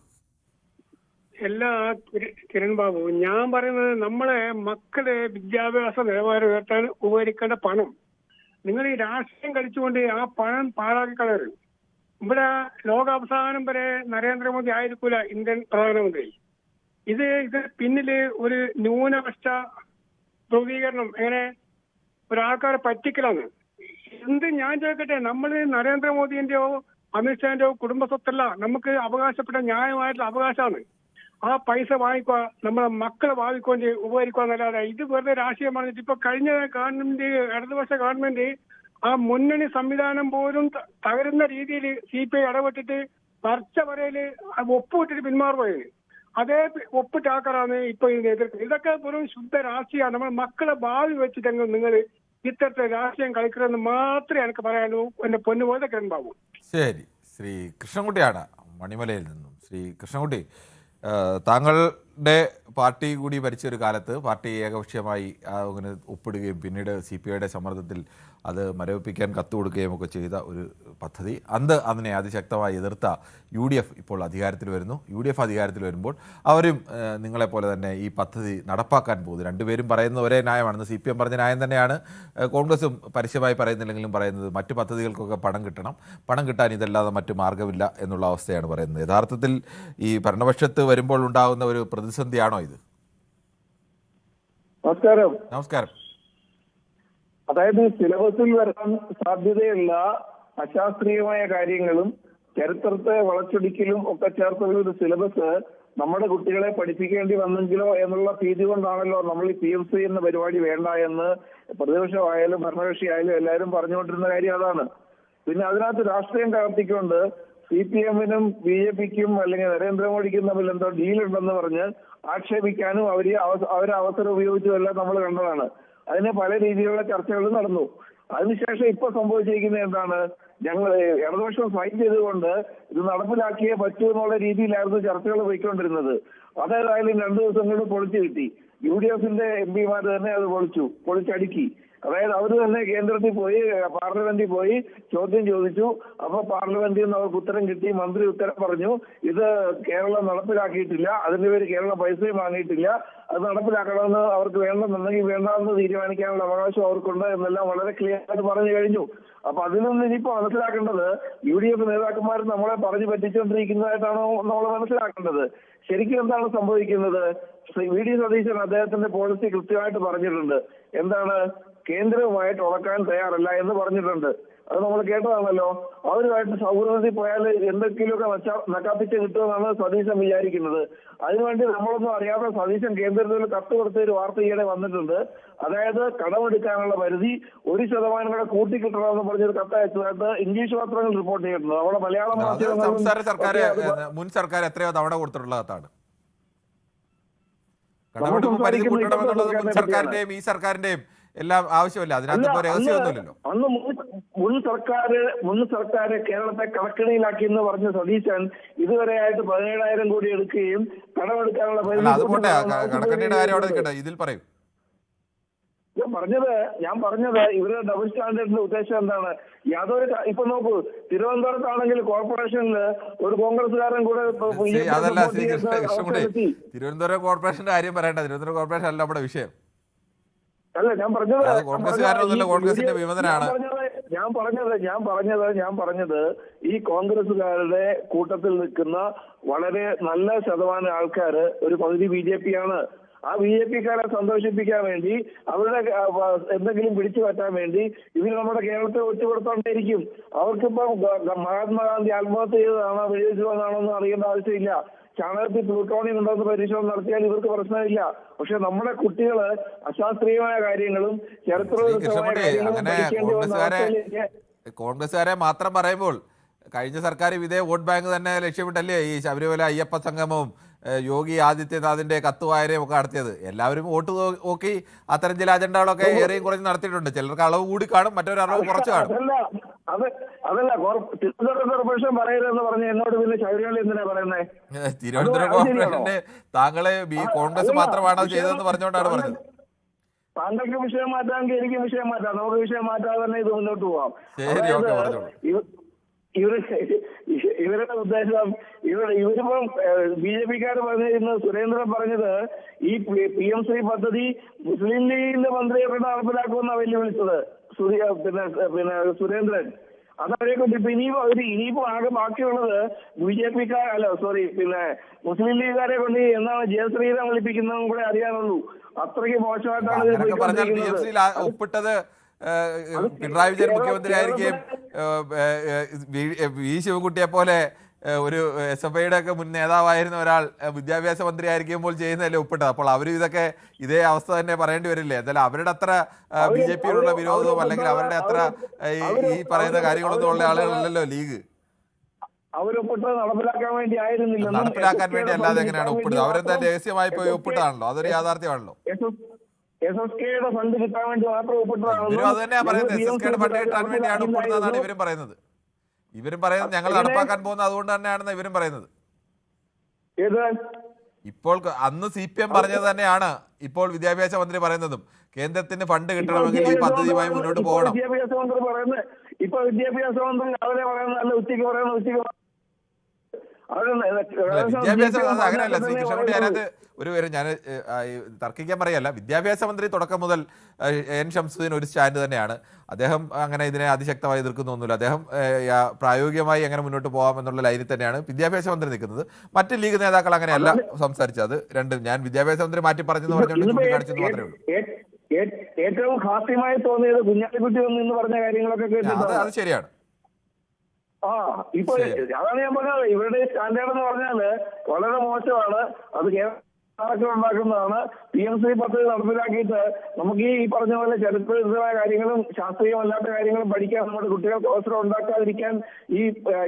കിരൺ ബാബു, ഞാൻ പറയുന്നത് നമ്മളെ മക്കളെ വിദ്യാഭ്യാസ നിലവാരം ഉയർത്താൻ ഉപകരിക്കേണ്ട പണം നിങ്ങൾ ഈ രാഷ്ട്രീയം കളിച്ചുകൊണ്ട് ആ പണം പാഴാക്കി കളയരുത്. ഇവിടെ ലോകാവസാനം വരെ നരേന്ദ്രമോദി ആയിരിക്കൂല ഇന്ത്യൻ പ്രധാനമന്ത്രി. ഇത് പിന്നില് ഒരു ന്യൂനപക്ഷ ധ്രുവീകരണം, എങ്ങനെ ഒരാൾക്കാരെ പറ്റിക്കലാണ്. ഞാൻ ചോദിക്കട്ടെ, നമ്മൾ നരേന്ദ്രമോദിന്റെയോ അമിത്ഷാന്റെയോ കുടുംബ സ്വത്തല്ല, നമുക്ക് അവകാശപ്പെട്ട ന്യായമായിട്ടുള്ള അവകാശമാണ്. ആ പൈസ വാങ്ങിക്കുക, നമ്മളെ മക്കളെ വാങ്ങിക്കൊണ്ട് ഉപകരിക്കുക എന്നല്ലാതെ ഇത് വെറുതെ രാഷ്ട്രീയം പറഞ്ഞിട്ട് ഇപ്പൊ കഴിഞ്ഞ ഗവൺമെന്റ്, ഇടതുപക്ഷ ഗവൺമെന്റ് ആ മുന്നണി സംവിധാനം പോലും തകരുന്ന രീതിയിൽ CPI ഇടപെട്ടിട്ട് ചർച്ച വരയില് ഒപ്പുവിട്ടിട്ട് പിന്മാറുകയാണ്. അതേ ഒപ്പിട്ട ആൾക്കാരാണ് ഇപ്പൊ ഇതിനെ എതിർക്കുന്നത്. ഇതൊക്കെ വെറും ശുദ്ധ രാഷ്ട്രീയമാണ്. നമ്മുടെ മക്കളെ ഭാവി വെച്ചിട്ടെങ്കിൽ നിങ്ങൾ ഇത്തരത്തെ രാഷ്ട്രീയം കളിക്കണമെന്ന് മാത്രമേ എനിക്ക് പറയാനൂ. എന്റെ പൊന്നുപോലെ കിരൺ ബാബു.
ശരി. ശ്രീ കൃഷ്ണൻകുട്ടിയാണ് മണിമലയിൽ നിന്നും. ശ്രീ കൃഷ്ണൻകുട്ടി, താങ്കളുടെ പാർട്ടി കൂടി ഭരിച്ച ഒരു കാലത്ത് പാർട്ടി ഏകപക്ഷീയമായി അങ്ങനെ ഒപ്പിടുകയും പിന്നീട് CPIയുടെ സമ്മർദ്ദത്തിൽ അത് മരവിപ്പിക്കാൻ കത്ത് കൊടുക്കുകയും ഒക്കെ ചെയ്ത ഒരു പദ്ധതി, അതിനെ അതിശക്തമായി എതിർത്ത UDF ഇപ്പോൾ അധികാരത്തിൽ വരുന്നു. UDF അധികാരത്തിൽ വരുമ്പോൾ അവരും നിങ്ങളെപ്പോലെ തന്നെ ഈ പദ്ധതി നടപ്പാക്കാൻ പോകുന്നു. രണ്ടുപേരും പറയുന്ന ഒരേ ന്യായമാണെന്ന്. CPM പറഞ്ഞ ന്യായം തന്നെയാണ് കോൺഗ്രസും പരസ്യമായി പറയുന്നില്ലെങ്കിലും പറയുന്നത്. മറ്റു പദ്ധതികൾക്കൊക്കെ പണം കിട്ടണം, പണം കിട്ടാൻ ഇതല്ലാതെ മറ്റു മാർഗ്ഗമില്ല എന്നുള്ള അവസ്ഥയാണ് പറയുന്നത്. യഥാർത്ഥത്തിൽ ഈ ഭരണപക്ഷത്ത് വരുമ്പോൾ ഉണ്ടാകുന്ന ഒരു പ്രതിസന്ധിയാണോ ഇത്?
നമസ്കാരം. അതായത് സിലബസിൽ വരാൻ സാധ്യതയുള്ള അശാസ്ത്രീയമായ കാര്യങ്ങളും
ചരിത്രത്തെ വളച്ചൊടിക്കലും ഒക്കെ ചേർത്തുള്ള ഒരു സിലബസ് നമ്മുടെ കുട്ടികളെ പഠിപ്പിക്കേണ്ടി വന്നെങ്കിലോ എന്നുള്ള ഭീതി കൊണ്ടാണല്ലോ നമ്മൾ ഈ PMC എന്ന പരിപാടി വേണ്ട എന്ന് പ്രതിപക്ഷമായാലും ഭരണകക്ഷിയായാലും എല്ലാവരും പറഞ്ഞുകൊണ്ടിരുന്ന കാര്യം അതാണ്. പിന്നെ അതിനകത്ത് രാഷ്ട്രീയം കലർത്തിക്കൊണ്ട് CPM-നും BJP-ക്കും അല്ലെങ്കിൽ നരേന്ദ്രമോദിക്കും തമ്മിൽ എന്തോ ഡീലുണ്ടെന്ന് പറഞ്ഞ് ആക്ഷേപിക്കാനും അവരെ അവസരം ഉപയോഗിച്ചതെല്ലാം നമ്മൾ കണ്ടതാണ്. അതിന് പല രീതിയിലുള്ള ചർച്ചകൾ നടന്നു. അതിനുശേഷം ഇപ്പൊ സംഭവിച്ചിരിക്കുന്നത് എന്താണ്? ഞങ്ങൾ ഇടതുപക്ഷം ഫൈറ്റ് ചെയ്തുകൊണ്ട് ഇത് നടപ്പിലാക്കിയേ പറ്റൂ എന്നുള്ള രീതിയിലായിരുന്നു ചർച്ചകൾ പോയിക്കൊണ്ടിരുന്നത്. അതേതായാലും 2 ദിവസം കൊണ്ട് പൊളിച്ചു കിട്ടി. UDF-ന്റെ MP-മാർ തന്നെ അത് പൊളിച്ചടുക്കി. അതായത് അവർ തന്നെ കേന്ദ്രത്തിൽ പോയി, പാർലമെന്റിൽ പോയി ചോദ്യം ചോദിച്ചു. അപ്പൊ പാർലമെന്റിൽ നിന്ന് അവർക്ക് ഉത്തരം കിട്ടി. മന്ത്രി ഉത്തരം പറഞ്ഞു, ഇത് കേരളം നടപ്പിലാക്കിയിട്ടില്ല, അതിന്റെ പേര് കേരളം പൈസയും വാങ്ങിയിട്ടില്ല, അത് നടപ്പിലാക്കണമെന്ന് അവർക്ക് വേണ്ടെന്നുണ്ടെങ്കിൽ വേണ്ടാമെന്ന് തീരുമാനിക്കാനുള്ള അവകാശം അവർക്കുണ്ട് എന്നെല്ലാം വളരെ ക്ലിയർ ആയിട്ട് പറഞ്ഞു കഴിഞ്ഞു. അപ്പൊ അതിൽ നിന്ന് ഇനിയിപ്പോ മനസ്സിലാക്കേണ്ടത് UDF നേതാക്കന്മാർ നമ്മളെ പറഞ്ഞു പറ്റിച്ചുകൊണ്ടിരിക്കുന്നതായിട്ടാണോ നമ്മൾ മനസ്സിലാക്കേണ്ടത്? ശരിക്കും എന്താണ് സംഭവിക്കുന്നത്? VD സതീശൻ അദ്ദേഹത്തിന്റെ പോളിസി കൃത്യമായിട്ട് പറഞ്ഞിട്ടുണ്ട്. എന്താണ്? കേന്ദ്രവുമായിട്ട് ഉടക്കാൻ തയ്യാറല്ല എന്ന് പറഞ്ഞിട്ടുണ്ട്. അത് നമ്മൾ കേട്ടതാണല്ലോ. അവരുമായിട്ട് സൗഹൃദത്തിൽ പോയാൽ എന്തെങ്കിലുമൊക്കെ നക്കാപ്പിച്ച് കിട്ടുമെന്നാണ് സതീശൻ വിചാരിക്കുന്നത്. അതിനുവേണ്ടി നമ്മളൊന്നും അറിയാതെ സതീശൻ കേന്ദ്രത്തിൽ കത്ത് കൊടുത്ത ഒരു വാർത്ത ഈയിടെ വന്നിട്ടുണ്ട്. അതായത് കടമെടുക്കാനുള്ള പരിധി 1% കൂടെ കൂട്ടിക്കിട്ടണമെന്ന് പറഞ്ഞൊരു കത്ത് അയച്ചതായിട്ട് ഇംഗ്ലീഷ് പത്രങ്ങൾ റിപ്പോർട്ട് ചെയ്തിട്ടുണ്ട്. നമ്മുടെ മലയാളം
മുൻ സർക്കാർ എത്രയോ തവണ കൊടുത്തിട്ടുള്ള കത്താണ്. കടമെടുപ്പ് പരിധി കൂട്ടണമെന്നുള്ളത് മുൻ സർക്കാരിന്റെയും ഈ സർക്കാരിന്റെയും എല്ലാം ആവശ്യമല്ല. അതിനകത്ത് രഹസ്യമൊന്നുമില്ലല്ലോ.
അന്ന് മുൻ സർക്കാര് കേരളത്തെ കടക്കിണിയിലാക്കി എന്ന് പറഞ്ഞ സതീശൻ ഇതുവരെയായിട്ട് 17,000 കോടി എടുക്കുകയും കടമെടുക്കാനുള്ള
കടക്കണ്ണിയുടെ കാര്യം അവിടെ നിൽക്കട്ടെ, ഇതിൽ പറയും.
ഞാൻ പറഞ്ഞത് ഇവരുടെ ഡബിൾ സ്റ്റാൻഡേർഡിന്റെ ഉദ്ദേശം എന്താണ്? യാതൊരു ഇപ്പൊ നോക്കൂ, തിരുവനന്തപുരത്താണെങ്കിൽ കോർപ്പറേഷനിൽ ഒരു കോൺഗ്രസ്സുകാരൻ കൂടെ
അതല്ല തിരുവനന്തപുരം കോർപ്പറേഷന്റെ കാര്യം പറയണ്ട. തിരുവനന്തപുരം കോർപ്പറേഷൻ അല്ല നമ്മുടെ വിഷയം.
അല്ല ഞാൻ
കോൺഗ്രസിന്റെ വിമതനാണ്.
ഞാൻ പറഞ്ഞത് ഈ കോൺഗ്രസുകാരുടെ കൂട്ടത്തിൽ നിൽക്കുന്ന വളരെ നല്ല ശതമാനം ആൾക്കാര് ഒരു പകുതി BJP ആണ്. ആ BJP-ക്കാരെ സന്തോഷിപ്പിക്കാൻ വേണ്ടി, അവരുടെ എന്തെങ്കിലും പിടിച്ചു പറ്റാൻ വേണ്ടി ഇവർ നമ്മുടെ കേരളത്തെ ഒറ്റുകൊടുത്തോണ്ടേയിരിക്കും. അവർക്കിപ്പം മഹാത്മാഗാന്ധി ആത്മഹത്യ ചെയ്തതാണോ വെടിവെച്ചതാണോ എന്ന് അറിയേണ്ട ആവശ്യമില്ല. ചാണകത്തിൽ പ്ലൂട്ടോണിയം ഉണ്ടെന്ന് പരിശോധന നടത്തിയാൽ ഇവർക്ക് പ്രശ്നമില്ല. പക്ഷെ നമ്മുടെ കുട്ടികള് അശാസ്ത്രീയമായ കാര്യങ്ങളും ചരിത്രപരമായ
കോൺഗ്രസ്സുകാരെ മാത്രം പറയുമ്പോൾ കഴിഞ്ഞ സർക്കാർ ഇതേ വോട്ട് ബാങ്ക് തന്നെ ലക്ഷ്യമിട്ടല്ലേ ഈ ശബരിമല അയ്യപ്പ സംഗമവും യോഗി ആദിത്യനാഥിന്റെ കത്തുവായനയും ഒക്കെ നടത്തിയത്. എല്ലാവരും വോട്ട് നോക്കി അത്തരം ചില അജണ്ടകളൊക്കെ ഏറെയും കുറഞ്ഞ് നടത്തിയിട്ടുണ്ട്. ചിലർക്ക് അളവ് കൂടി കാണും, മറ്റൊരു അളവ് കുറച്ച് കാണും.
അതല്ല തിരുവനന്തപുരം കോർപ്പറേഷൻ പറയരുതെന്ന് പറഞ്ഞ എന്നോട് പിന്നെ ശബരിമല എന്തിനാ പറയുന്നത്?
തിരുവനന്തപുരം കോർപ്പറേഷന്റെ താങ്കളെ കോൺഗ്രസ് മാത്രമാണ് ചെയ്തതെന്ന് പറഞ്ഞുകൊണ്ടാണ് പറഞ്ഞത്.
താങ്കൾക്ക് വിഷയം മാറ്റാമെങ്കിൽ എനിക്ക് വിഷയം മാറ്റാം. നമുക്ക് വിഷയം മാറ്റാതെ തന്നെ ഇത് മുന്നോട്ട് പോവാം. ഇവരുടെ ഉദ്ദേശം ഇവരിപ്പം BJP-ക്കാർ പറഞ്ഞിരുന്നത്, സുരേന്ദ്രൻ പറഞ്ഞത് ഈ PMC പദ്ധതി മുസ്ലിം ലീഗിന്റെ മന്ത്രിയെ കൊണ്ട് നടപ്പിലാക്കുമെന്നാണ് വെല്ലുവിളിച്ചത് പിന്നെ സുരേന്ദ്രൻ. അതവരെ കൊണ്ട് ഇനിയിപ്പോ ആകെ ബാക്കിയുള്ളത് BJP-ക്കാർ മുസ്ലിം ലീഗുകാരെ കൊണ്ട് എന്നാണ് ജയശ്രീരാം വിളിപ്പിക്കുന്നതും കൂടെ അറിയാനുള്ളൂ. അത്രയ്ക്ക് മോശമായിട്ടാണ്
ഒപ്പിട്ടത്. പിണറായി വിജയൻ മുഖ്യമന്ത്രി ആയിരിക്കും, വി ശിവൻകുട്ടിയെ പോലെ ഒരു SFIയുടെ ഒക്കെ മുൻ നേതാവായിരുന്ന ഒരാൾ വിദ്യാഭ്യാസ മന്ത്രി ആയിരിക്കുമ്പോൾ ചെയ്യുന്നതല്ലേ ഒപ്പിട്ടത്. അപ്പോൾ അവരും ഇതേ അവസ്ഥ തന്നെ പറയേണ്ടി വരില്ലേ? എന്തായാലും അവരുടെ അത്ര BJP-യോടുള്ള വിരോധവും അല്ലെങ്കിൽ അവരുടെ അത്ര ഈ പറയുന്ന കാര്യങ്ങളൊന്നും ഉള്ള ആളുകളല്ലല്ലോ ലീഗ്.
അവരൊപ്പിട്ടത് നടപ്പിലാക്കാൻ വേണ്ടി ആയിരുന്നില്ല.
നടപ്പിലാക്കാൻ വേണ്ടി അല്ലാതെ എങ്ങനെയാണ് ഒപ്പിട്ടത്? അവരെന്താ രഹസ്യമായി പോയി ഒപ്പിട്ടതാണല്ലോ, അതൊരു യാഥാർത്ഥ്യമാണല്ലോ.
SSKയുടെ ഫണ്ട് കിട്ടാൻ വേണ്ടി മാത്രം ഒപ്പിട്ടതാണ്.
അത് തന്നെയാ പറയുന്നത്. SSKയുടെ ഫണ്ട് കിട്ടാൻ വേണ്ടിയാണ് ഒപ്പിട്ടതെന്നാണ് ഇവരും പറയുന്നത്. ഞങ്ങൾ നടപ്പാക്കാൻ പോകുന്നത് അതുകൊണ്ട് തന്നെയാണെന്ന് ഇവരും പറയുന്നത്. ഇപ്പോൾ അന്ന് CPM പറഞ്ഞത് തന്നെയാണ് ഇപ്പോൾ വിദ്യാഭ്യാസ മന്ത്രി പറയുന്നതും. കേന്ദ്രത്തിന് ഫണ്ട് കിട്ടണമെങ്കിൽ ഈ പദ്ധതിയുമായി മുന്നോട്ട് പോകണം.
വിദ്യാഭ്യാസ മന്ത്രി പറയുന്നത് രാവിലെ പറയുന്നതല്ല, ഉച്ചയ്ക്ക് പറയുന്നത്
വിദ്യാഭ്യാസം അങ്ങനെയല്ല. ശ്രീ കൃഷ്ണൻകുട്ടി അതിനകത്ത് ഞാൻ തർക്കിക്കാൻ പറയല്ല. വിദ്യാഭ്യാസ മന്ത്രി തുടക്കം മുതൽ N. ഷംസുദ്ദീൻ ഒരു സ്റ്റാൻഡ് തന്നെയാണ്. അദ്ദേഹം അങ്ങനെ ഇതിനെ അതിശക്തമായി എതിർക്കുന്നൊന്നുമില്ല. അദ്ദേഹം പ്രായോഗികമായി എങ്ങനെ മുന്നോട്ട് പോകാം എന്നുള്ള ലൈനിൽ തന്നെയാണ് വിദ്യാഭ്യാസ മന്ത്രി നിൽക്കുന്നത്. മറ്റ് ലീഗ് നേതാക്കൾ അങ്ങനെയല്ല സംസാരിച്ചത്. രണ്ടും ഞാൻ വിദ്യാഭ്യാസ മന്ത്രി മാറ്റി പറഞ്ഞെന്ന് പറഞ്ഞുകൊണ്ട് ചൂണ്ടിക്കാണിച്ചെന്ന് മാത്രമേ ഉള്ളൂ.
ഏറ്റവും ഹാസ്യമായി തോന്നിയത് കുഞ്ഞാലിക്കുട്ടി എന്ന് പറഞ്ഞ കാര്യങ്ങളൊക്കെ
അത് ശരിയാണ്.
ഇപ്പൊ അതാണ് ഞാൻ പറഞ്ഞത്. ഇവരുടെ സ്റ്റാൻഡേർഡ് എന്ന് പറഞ്ഞാല് വളരെ മോശമാണ്. അത് ഉണ്ടാക്കുന്നതാണ്. PMC പദ്ധതി നടപ്പിലാക്കിയിട്ട് നമുക്ക് ഈ പറഞ്ഞ പോലെ ചരിത്രപരമായ കാര്യങ്ങളും ശാസ്ത്രീയമല്ലാത്ത കാര്യങ്ങളും പഠിക്കാൻ നമ്മുടെ കുട്ടികൾക്ക് അവസരം ഉണ്ടാക്കാതിരിക്കാൻ ഈ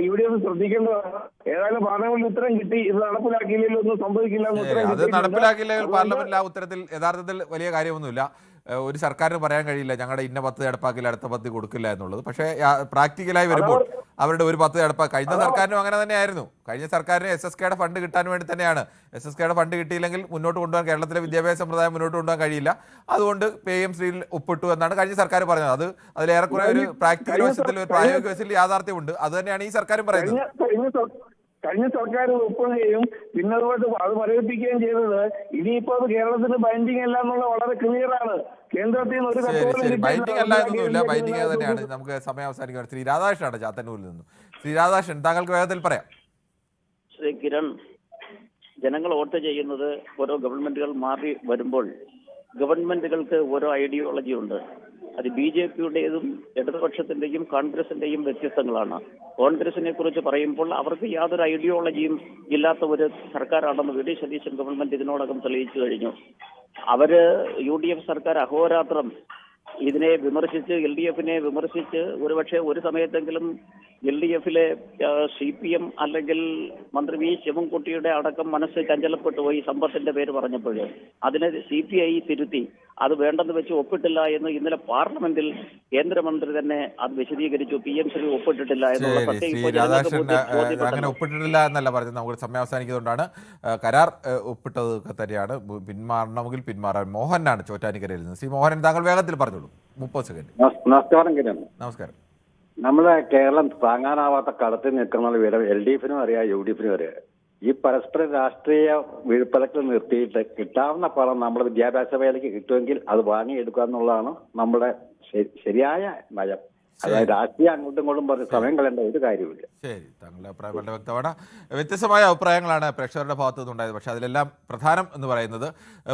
UDF ശ്രദ്ധിക്കേണ്ടതാണ്. ഏതായാലും പാർലമെന്റിൽ ഉത്തരം കിട്ടി. ഇത് നടപ്പിലാക്കിയില്ലെങ്കിൽ ഒന്നും സംഭവിക്കില്ല എന്ന് ഉത്തരം
അത് നടപ്പിലാക്കിയില്ലെങ്കിൽ പാർലമെന്റിൽ ആ ഉത്തരത്തിൽ യഥാർത്ഥത്തിൽ വലിയ കാര്യമൊന്നുമില്ല. ഒരു സർക്കാരിന് പറയാൻ കഴിയില്ല ഞങ്ങളുടെ ഇന്ന പദ്ധതി നടപ്പാക്കില്ല അടുത്ത പദ്ധതി കൊടുക്കില്ല എന്നുള്ളത്. പക്ഷേ പ്രാക്ടിക്കലായി വരുമ്പോൾ അവരുടെ ഒരു പദ്ധതി നടപ്പാക്കി കഴിഞ്ഞ സർക്കാരിനും അങ്ങനെ തന്നെയായിരുന്നു. കഴിഞ്ഞ സർക്കാരിന് SSKയുടെ ഫണ്ട് കിട്ടാൻ വേണ്ടി തന്നെയാണ്. SSKയുടെ ഫണ്ട് കിട്ടിയില്ലെങ്കിൽ മുന്നോട്ട് കൊണ്ടുപോകാൻ കേരളത്തിലെ വിദ്യാഭ്യാസ സമ്പ്രദായം മുന്നോട്ട് കൊണ്ടുപോകാൻ കഴിയില്ല. അതുകൊണ്ട് PMCയിൽ ഒപ്പിട്ടു എന്നാണ് കഴിഞ്ഞ സർക്കാർ പറഞ്ഞത്. അതിലേറെക്കുറെ ഒരു പ്രാക്ടിക്കൽ വശത്തിൽ ഒരു പ്രായോഗിക വശത്തിൽ യാഥാർത്ഥ്യമുണ്ട്. അത് തന്നെയാണ് ഈ സർക്കാരും പറയുന്നത്.
കഴിഞ്ഞ സർക്കാർ ഒപ്പുകയും പിന്നെ അതുകൊണ്ട് അത് മരവിപ്പിക്കുകയും ചെയ്തത് ഇനിയിപ്പോ അത് കേരളത്തിന് ബൈൻഡിങ് അല്ല എന്നുള്ള വളരെ ക്ലിയർ ആണ്. കേന്ദ്രത്തിൽ നിന്ന് ഒരു
ബൈൻഡിങ് അല്ല എന്നൊന്നുമില്ല, ബൈൻഡിങ് തന്നെയാണ്. നമുക്ക് സമയം അവസാനിക്കുകയാണ്. ശ്രീ രാധാകൃഷ്ണനാണ് ചാത്തന്നൂരിൽ നിന്നും. ശ്രീ രാധാകൃഷ്ണൻ, താങ്കൾക്ക് വേഗത്തിൽ പറയാം.
ശ്രീ കിരൺ, ജനങ്ങൾ വോട്ട് ചെയ്യുന്നത് ഓരോ ഗവൺമെന്റുകൾ മാറി വരുമ്പോൾ ഗവൺമെന്റുകൾക്ക് ഓരോ ഐഡിയോളജി ഉണ്ട്. അത് BJPയുടേതും ഇടതുപക്ഷത്തിന്റെയും കോൺഗ്രസിന്റെയും വ്യത്യസ്തങ്ങളാണ്. കോൺഗ്രസിനെ കുറിച്ച് പറയുമ്പോൾ അവർക്ക് യാതൊരു ഐഡിയോളജിയും ഇല്ലാത്ത ഒരു സർക്കാരാണെന്ന് VD സതീശൻ ഗവൺമെന്റ് ഇതിനോടകം തെളിയിച്ചു കഴിഞ്ഞു. അവര് UDF സർക്കാർ അഹോരാത്രം ഇതിനെ വിമർശിച്ച് LDFനെ വിമർശിച്ച് ഒരുപക്ഷെ ഒരു സമയത്തെങ്കിലും LDFിലെ CPM അല്ലെങ്കിൽ മന്ത്രി V ശിവൻകുട്ടിയുടെ അടക്കം മനസ്സ് ചഞ്ചലപ്പെട്ടു പോയി സമ്പത്തിന്റെ പേര് പറഞ്ഞപ്പോൾ. അതിനെ CPI തിരുത്തി അത് വേണ്ടെന്ന് വെച്ച് ഒപ്പിട്ടില്ല എന്ന് ഇന്നലെ പാർലമെന്റിൽ കേന്ദ്രമന്ത്രി തന്നെ അത് വിശദീകരിച്ചു. PMC ഒപ്പിട്ടിട്ടില്ല എന്നുള്ള
അങ്ങനെ ഒപ്പിട്ടിട്ടില്ല എന്നല്ല പറഞ്ഞത്. നമുക്ക് സമയം അവസാനിക്കുന്നതുകൊണ്ടാണ്. കരാർ ഒപ്പിട്ടത് തന്നെയാണ്. പിന്മാറണമെങ്കിൽ പിന്മാറാൻ. മോഹനാണ് ചോറ്റാനിക്കരയിൽ നിന്ന്. ശ്രീ മോഹനൻ, താങ്കൾ വേഗത്തിൽ പറഞ്ഞോളൂ, 30 സെക്കൻഡ്.
നമസ്കാരം കിരൺ.
നമസ്കാരം.
നമ്മളെ കേരളം താങ്ങാനാവാത്ത കടത്തിൽ നിൽക്കുന്ന വിവരം LDFനും അറിയാം, UDFനും അറിയാം. ഈ പരസ്പര രാഷ്ട്രീയ വിഴുപ്പലത്തിൽ നിർത്തിയിട്ട് കിട്ടാവുന്ന പണം നമ്മുടെ വിദ്യാഭ്യാസ മേഖലയ്ക്ക് കിട്ടുമെങ്കിൽ അത് വാങ്ങിയെടുക്കുക എന്നുള്ളതാണ് നമ്മുടെ ശരിയായ നയം. അതായത് രാഷ്ട്രീയം അങ്ങോട്ടും ഇങ്ങോട്ടും പറഞ്ഞ് സമയം കളയേണ്ട ഒരു കാര്യമില്ല.
ശരി, താങ്കളുടെ അഭിപ്രായം വളരെ വ്യക്തമാണ്. വ്യത്യസ്തമായ അഭിപ്രായങ്ങളാണ് പ്രേക്ഷകരുടെ ഭാഗത്തു നിന്നുണ്ടായത്. പക്ഷേ അതിലെല്ലാം പ്രധാനം എന്ന് പറയുന്നത്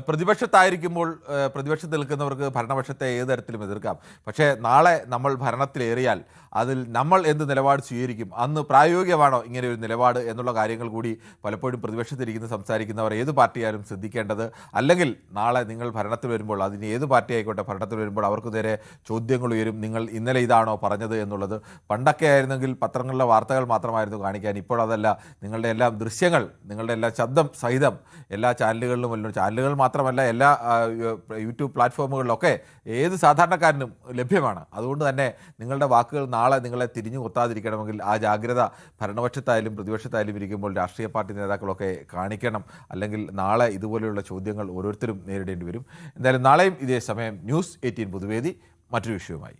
പ്രതിപക്ഷത്തായിരിക്കുമ്പോൾ പ്രതിപക്ഷത്ത് നിൽക്കുന്നവർക്ക് ഭരണപക്ഷത്തെ ഏത് തരത്തിലും എതിർക്കാം. പക്ഷേ നാളെ നമ്മൾ ഭരണത്തിലേറിയാൽ അതിൽ നമ്മൾ എന്ത് നിലപാട് സ്വീകരിക്കും, അന്ന് പ്രായോഗികമാണോ ഇങ്ങനെ ഒരു നിലപാട് എന്നുള്ള കാര്യങ്ങൾ കൂടി പലപ്പോഴും പ്രതിപക്ഷത്തിരിക്കുന്ന സംസാരിക്കുന്നവർ ഏത് പാർട്ടിയായാലും ശ്രദ്ധിക്കേണ്ടത്. അല്ലെങ്കിൽ നാളെ നിങ്ങൾ ഭരണത്തിൽ വരുമ്പോൾ, അതിന് ഏത് പാർട്ടി ആയിക്കോട്ടെ ഭരണത്തിൽ വരുമ്പോൾ അവർക്ക് നേരെ ചോദ്യങ്ങൾ ഉയരും. നിങ്ങൾ ഇന്നലെ ഇതാണോ പറഞ്ഞത് എന്നുള്ളത്. പണ്ടൊക്കെ ആയിരുന്നെങ്കിൽ പത്രങ്ങളിലെ വാർത്തകൾ മാത്രമായിരുന്നു കാണിക്കാൻ. ഇപ്പോഴതല്ല. നിങ്ങളുടെ എല്ലാ ദൃശ്യങ്ങൾ, നിങ്ങളുടെ എല്ലാ ശബ്ദം സഹിതം എല്ലാ ചാനലുകളിലും എല്ലാം, ചാനലുകൾ മാത്രമല്ല എല്ലാ യൂട്യൂബ് പ്ലാറ്റ്ഫോമുകളിലൊക്കെ ഏത് സാധാരണക്കാരനും ലഭ്യമാണ്. അതുകൊണ്ട് തന്നെ നിങ്ങളുടെ വാക്കുകൾ നാളെ നിങ്ങളെ തിരിഞ്ഞു കൊത്താതിരിക്കണമെങ്കിൽ ആ ജാഗ്രത ഭരണപക്ഷത്തായാലും പ്രതിപക്ഷത്തായാലും ഇരിക്കുമ്പോൾ രാഷ്ട്രീയ പാർട്ടി നേതാക്കളൊക്കെ കാണിക്കണം. അല്ലെങ്കിൽ നാളെ ഇതുപോലെയുള്ള ചോദ്യങ്ങൾ ഓരോരുത്തരും നേരിടേണ്ടി വരും. എന്തായാലും നാളെയും ഇതേ സമയം News 18 പൊതുവേദി മറ്റൊരു വിഷയവുമായി.